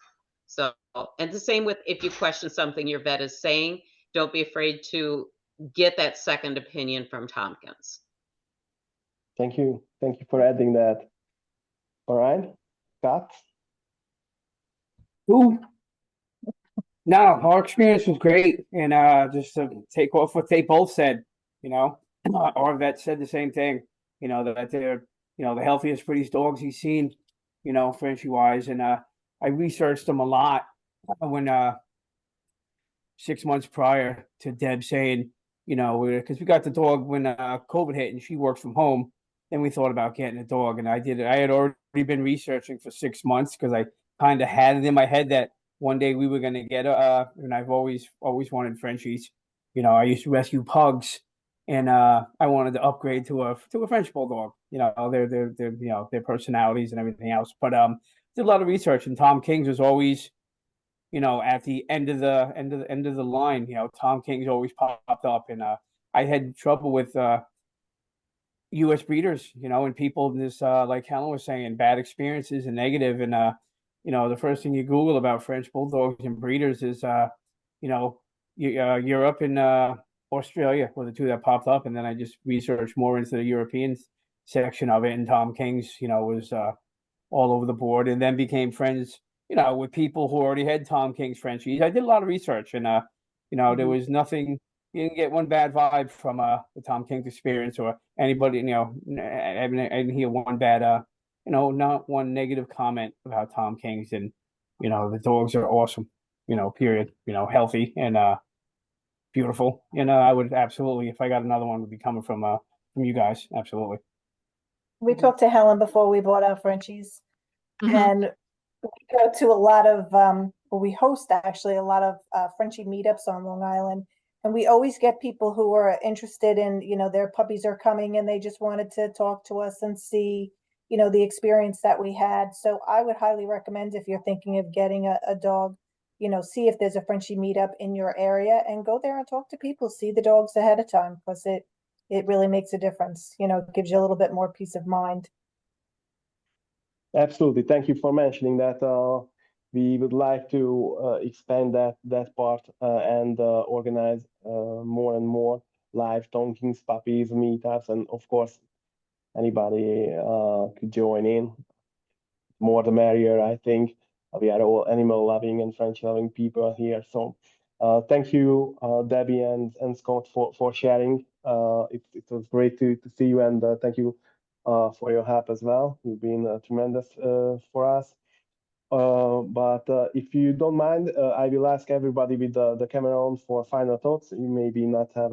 So, and the same with if you question something your vet is saying, don't be afraid to get that second opinion from TomKings. Thank you. Thank you for adding that. All right, Scott? Ooh. No, our experience was great. And just to take off what they both said, you know, our vet said the same thing, you know, that they're, you know, the healthiest, prettiest dogs he's seen, you know, Frenchie wise. And I researched them a lot when 6 months prior to Deb saying, you know, because we got the dog when COVID hit and she worked from home. Then we thought about getting a dog, and I did it. I had already been researching for 6 months because I kind of had it in my head that one day we were going to get and I've always wanted Frenchies. You know, I used to rescue pugs, and I wanted to upgrade to a French bulldog. You know, their you know, their personalities and everything else. But did a lot of research, and TomKings was always, you know, at the end of the line. You know, TomKings always popped up, and I had trouble with U.S. breeders, you know, and people in this, like Helen was saying, bad experiences and negative. And, you know, the first thing you Google about French bulldogs and breeders is, you know, Europe and Australia were the two that popped up. And then I just researched more into the European section of it. And TomKings, you know, was all over the board, and then became friends, you know, with people who already had TomKings Frenchies. I did a lot of research, and, you know, there was nothing. You didn't get one bad vibe from the TomKings experience or anybody, you know. I didn't hear one bad, you know, not one negative comment about TomKings. And, you know, the dogs are awesome, you know, period. You know, healthy and beautiful. And I would absolutely, if I got another one, would be coming from you guys. Absolutely. We talked to Helen before we bought our Frenchies, Mhm. and we go to a lot of, well, we host actually a lot of Frenchie meetups on Long Island. And we always get people who are interested in, you know, their puppies are coming and they just wanted to talk to us and see, you know, the experience that we had. So I would highly recommend, if you're thinking of getting a dog, you know, see if there's a Frenchie meetup in your area and go there and talk to people, see the dogs ahead of time, because it really makes a difference. You know, it gives you a little bit more peace of mind. Absolutely. Thank you for mentioning that. We would like to expand that part and organize more and more live TomKings puppies meetups, and of course, anybody could join in. More the merrier, I think. We are all animal loving and French loving people here. So thank you, Debbie and Scott, for sharing. It was great to see you, and thank you for your help as well. You've been tremendous for us. But if you don't mind, I will ask everybody with the camera on for final thoughts. You maybe not have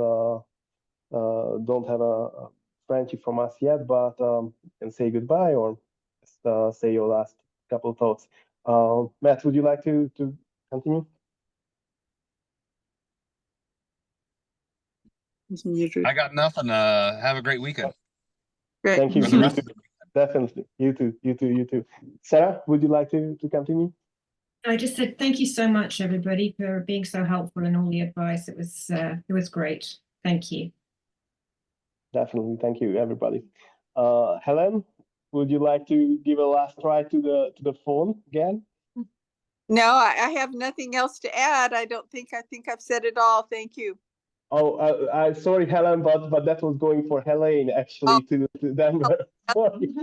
don't have a friendship from us yet, but you can say goodbye or just say your last couple of thoughts. Matt, would you like to continue? I got nothing. Have a great weekend. Great. Thank you. For the rest of Definitely. You too. Sarah, would you like to continue? I just said thank you so much, everybody, for being so helpful and all the advice. It was great. Thank you. Definitely. Thank you, everybody. Helen, would you like to give a last try to the phone again? No, I have nothing else to add. I think I've said it all. Thank you. Oh, I'm sorry, Helen, but that was going for Helene actually to Denver. Sorry.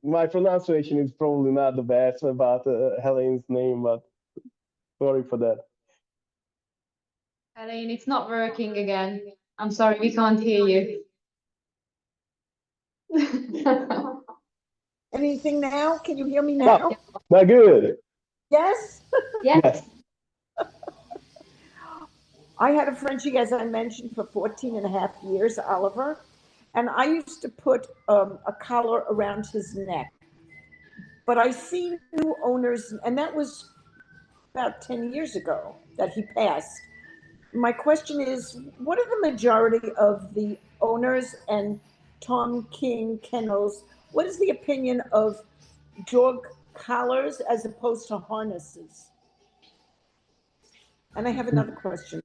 My pronunciation is probably not the best about Helene's name, but sorry for that. Elaine, it's not working again. I'm sorry, we can't hear you. Anything now? Can you hear me now? Not good. Yes? Yes. I had a Frenchie, as I mentioned, for 14 and a half years, Oliver, and I used to put a collar around his neck. But I see new owners, and that was about 10 years ago that he passed. My question is, what are the majority of the owners and TomKings Kennels, what is the opinion of dog collars as opposed to harnesses? And I have another question.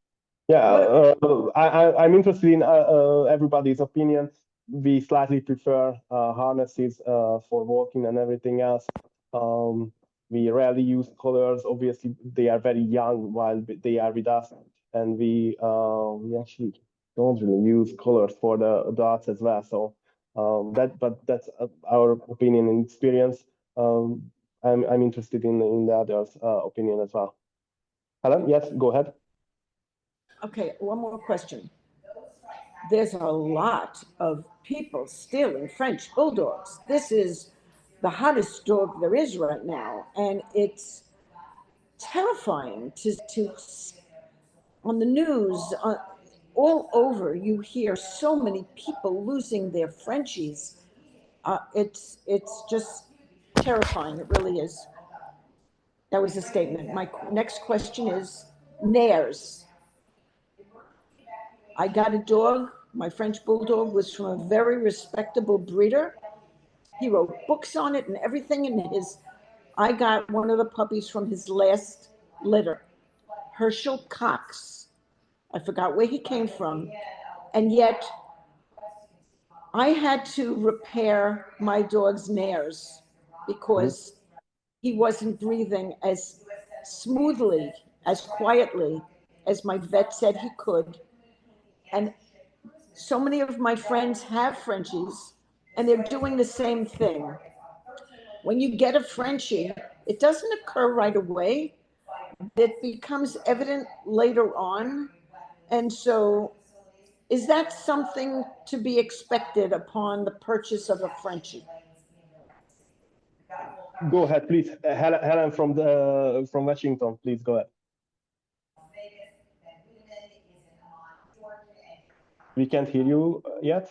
Yeah, I'm interested in everybody's opinion. We slightly prefer harnesses for walking and everything else. We rarely use collars. Obviously, they are very young while they are with us, and we actually don't really use collars for the adults as well. So but that's our opinion and experience. I'm interested in the others' opinion as well. Helen, yes, go ahead. Okay, one more question. There's a lot of people stealing French bulldogs. This is the hottest dog there is right now, and it's terrifying to on the news, all over. You hear so many people losing their Frenchies. It's just terrifying. It really is. That was a statement. My next question is nares. I got a dog. My French Bulldog was from a very respectable breeder. He wrote books on it and everything. I got one of the puppies from his last litter, Herschel Cox. I forgot where he came from. And yet I had to repair my dog's nares because he wasn't breathing as smoothly, as quietly as my vet said he could. And so many of my friends have Frenchies, and they're doing the same thing. When you get a Frenchie, it doesn't occur right away. It becomes evident later on. And so, is that something to be expected upon the purchase of a Frenchie? Go ahead, please. Helen from Washington, please go ahead. We can't hear you yet.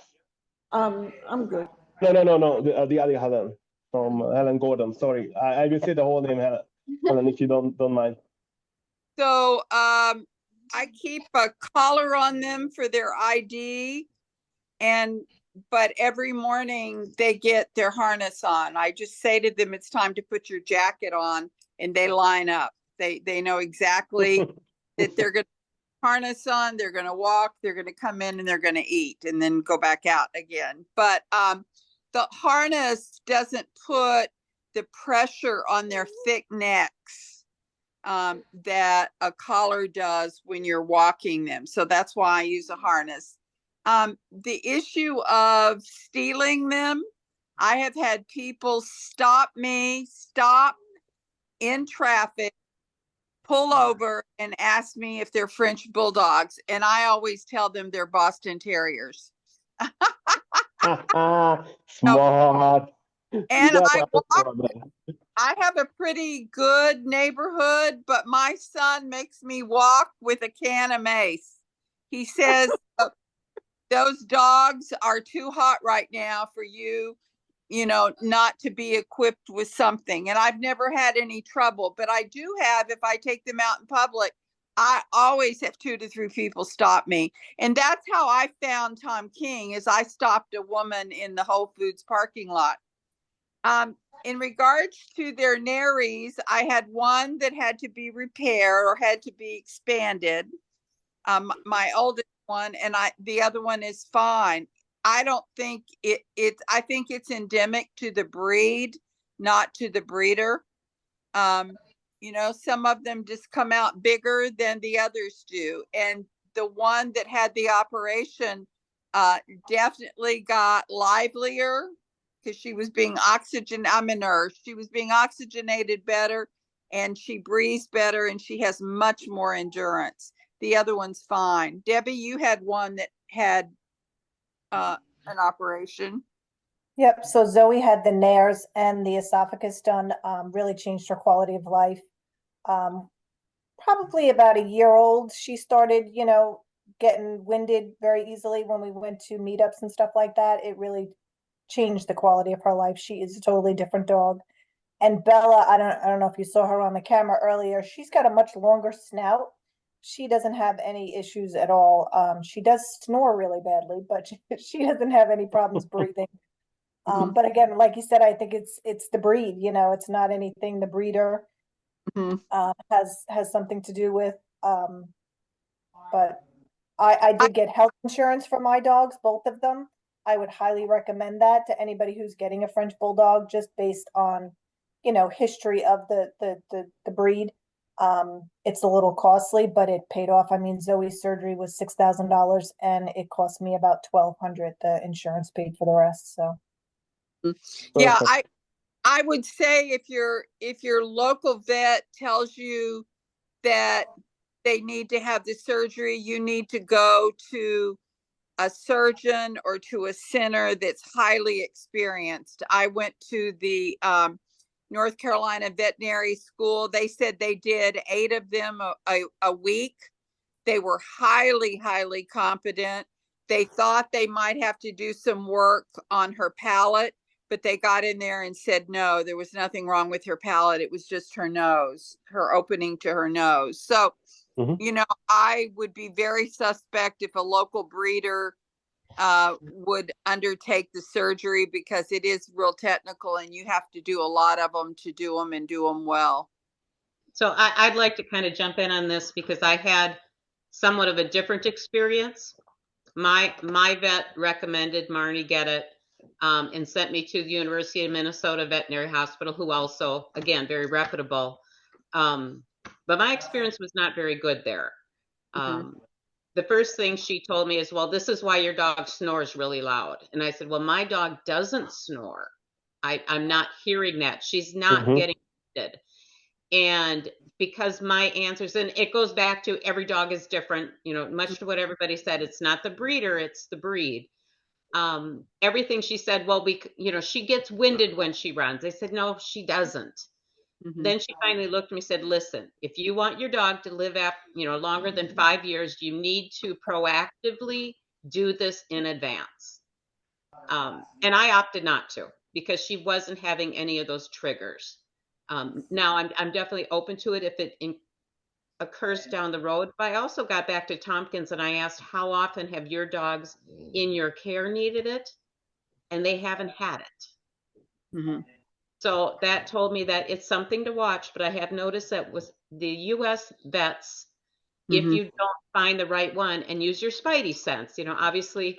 I'm good. No. The other Helen from Helen Gordon. Sorry, I will say the whole name, Helen, if you don't mind. So I keep a collar on them for their ID, but every morning they get their harness on. I just say to them, it's time to put your jacket on, and they line up. They know exactly that they're going to harness on, they're going to walk, they're going to come in, and they're going to eat, and then go back out again. But the harness doesn't put the pressure on their thick necks that a collar does when you're walking them. So that's why I use a harness. The issue of stealing them, I have had people stop in traffic, pull over, and ask me if they're French Bulldogs. And I always tell them they're Boston Terriers. Smart. And I have a pretty good neighborhood, but my son makes me walk with a can of mace. He says, those dogs are too hot right now for you, not to be equipped with something. And I've never had any trouble, but I do have, if I take them out in public, I always have 2 to 3 people stop me. And that's how I found Tom King, is I stopped a woman in the Whole Foods parking lot. In regards to their nares, I had one that had to be repaired or had to be expanded. My oldest one, and the other one is fine. I don't think I think it's endemic to the breed, not to the breeder. Some of them just come out bigger than the others do. And the one that had the operation definitely got livelier because she was being she was being oxygenated better, and she breathes better, and she has much more endurance. The other one's fine. Debbie, you had one that had an operation. Yep, so Zoe had the nares and the esophagus done, really changed her quality of life. Probably about a year old, she started, getting winded very easily when we went to meetups and stuff like that. It really changed the quality of her life. She is a totally different dog. And Bella, I don't know if you saw her on the camera earlier. She's got a much longer snout. She doesn't have any issues at all. She does snore really badly, but she doesn't have any problems breathing. But again, like you said, I think it's the breed, you know, it's not anything the breeder has something to do with. But I did get health insurance for my dogs, both of them. I would highly recommend that to anybody who's getting a French Bulldog, just based on, you know, history of the breed. It's a little costly, but it paid off. I mean, Zoe's surgery was $6,000 and it cost me about $1,200. The insurance paid for the rest. So Yeah, Perfect. I would say if your local vet tells you that they need to have the surgery, you need to go to a surgeon or to a center that's highly experienced. I went to the North Carolina Veterinary School. They said they did 8 of them a week. They were highly competent. They thought they might have to do some work on her palate, but they got in there and said no, there was nothing wrong with her palate. It was just her nose, her opening to her nose. So, you know, I would be very suspect if a local breeder would undertake the surgery, because it is real technical and you have to do a lot of them to do them and do them well. So I'd like to kind of jump in on this because I had somewhat of a different experience. My vet recommended Marnie get it and sent me to the University of Minnesota Veterinary Hospital, who also, again, very reputable. But my experience was not very good there. The first thing she told me is, well, this is why your dog snores really loud. And I said, well, my dog doesn't snore. I'm not hearing that. She's not getting it. And because my answers, and it goes back to every dog is different, you know, much to what everybody said, it's not the breeder, it's the breed. Everything she said, well, you know, she gets winded when she runs. I said, no, she doesn't. Then she finally looked at me and said, listen, if you want your dog to live you know, longer than 5 years, you need to proactively do this in advance. And I opted not to, because she wasn't having any of those triggers. Now I'm definitely open to it if it occurs down the road. But I also got back to TomKings and I asked, how often have your dogs in your care needed it? And they haven't had it. So that told me that it's something to watch, but I have noticed that with the US vets, if you don't find the right one, and use your spidey sense, you know, obviously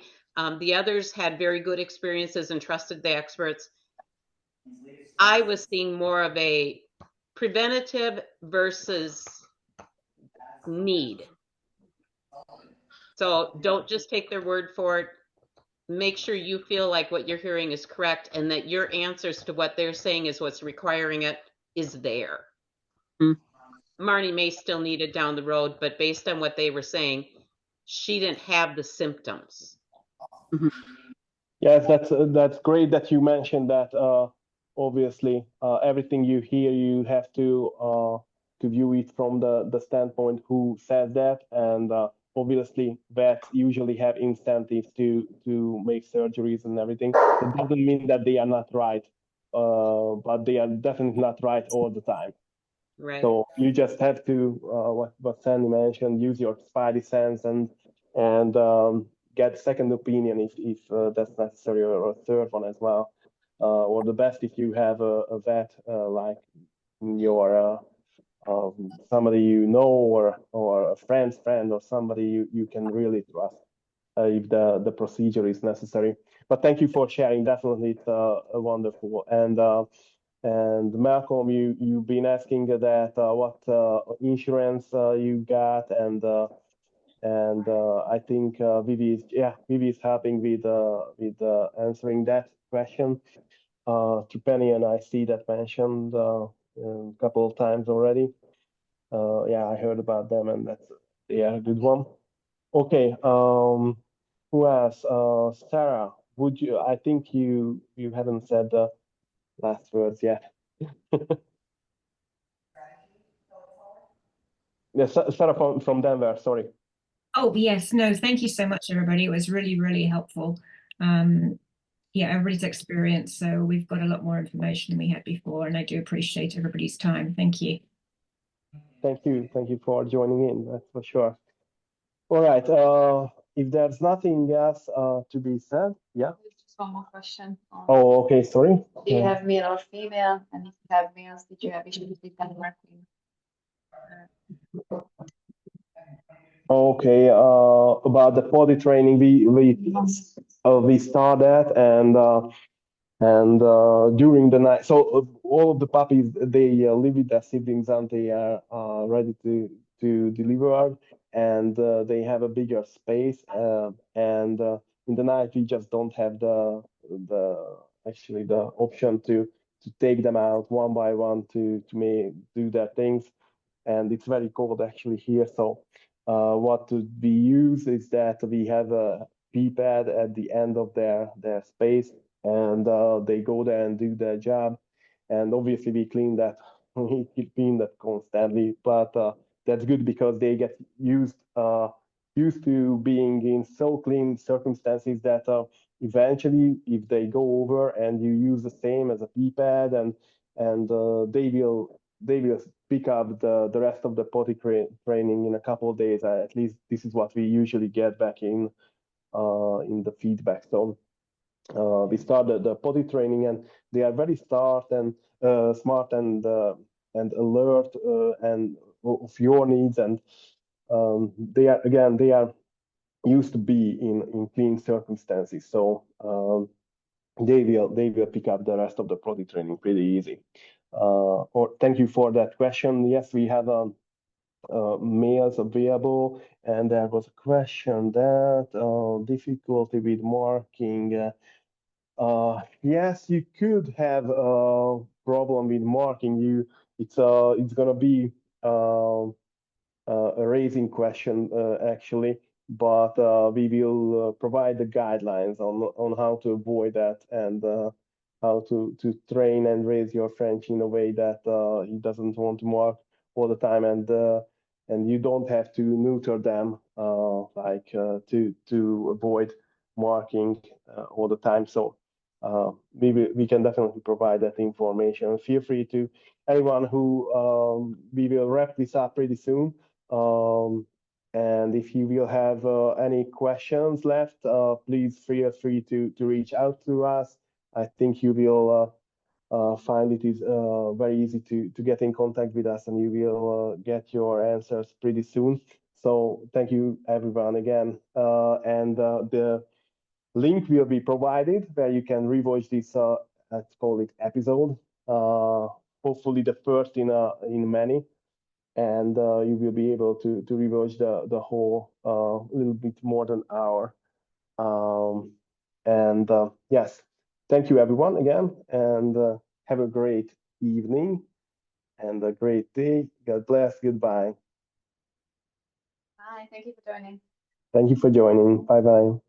the others had very good experiences and trusted the experts. I was seeing more of a preventative versus need. So don't just take their word for it. Make sure you feel like what you're hearing is correct and that your answers to what they're saying is what's requiring it is there. Marnie may still need it down the road, but based on what they were saying, she didn't have the symptoms. Yes, that's great that you mentioned that. Obviously, everything you hear, you have to view it from the standpoint who says that, and obviously, vets usually have incentives to make surgeries and everything. It doesn't mean that they are not right, but they are definitely not right all the time. Right. So you just have to, what Sandy mentioned, use your spidey sense and get second opinion if that's necessary, or a third one as well. Or the best if you have a vet like your somebody you know, or a friend's friend, or somebody you can really trust if the procedure is necessary. But thank you for sharing. Definitely, it's wonderful. And Malcolm, you've been asking that what insurance you got, and I think Vivi is helping with answering that question. Trupanion, and I see that mentioned a couple of times already. I heard about them, and that's a good one. Okay, who else? Sarah, would you? I think you haven't said the last words yet. Yeah, Sarah from Denver. Sorry. Oh, yes. No, thank you so much, everybody. It was really, really helpful. Yeah, everybody's experience. So we've got a lot more information than we had before, and I do appreciate everybody's time. Thank you. Thank you. Thank you for joining in. That's for sure. All right. If there's nothing else to be said, yeah. one more question. Oh, okay, sorry. Do you have male or female? And if you have males, did you have issues with them marking? Okay, about the potty training, we start that and during the night, so all of the puppies they live with their siblings and they are ready to deliver, and they have a bigger space, and in the night we just don't have the actually the option to take them out one by one to do their things, and it's very cold actually here. So what we use is that we have a pee pad at the end of their space, and they go there and do their job. And obviously we clean that we clean that constantly, but that's good because they get used to being in so clean circumstances that eventually if they go over and you use the same as a pee pad, and they will pick up the rest of the potty training in a couple of days. At least this is what we usually get back in the feedback. So we started the potty training, and they are very smart and alert and of your needs, and they are used to be in clean circumstances. So they will pick up the rest of the potty training pretty easy. Or thank you for that question. Yes, we have males available, and there was a question that difficulty with marking. Yes, you could have a problem with marking. It's gonna be a raising question actually, but we will provide the guidelines on how to avoid that, and how to train and raise your French in a way that he doesn't want to mark all the time, and you don't have to neuter them to avoid marking all the time. So we can definitely provide that information. Feel free to anyone who we will wrap this up pretty soon. And if you will have any questions left, please feel free to reach out to us. I think you will find it is very easy to get in contact with us, and you will get your answers pretty soon. So thank you everyone again. And the link will be provided where you can rewatch this, let's call it episode. Hopefully the first in many, and you will be able to rewatch the whole little bit more than hour. And yes, thank you everyone again, and have a great evening and a great day. God bless. Goodbye. Bye. Thank you for joining. Thank you for joining. Bye bye.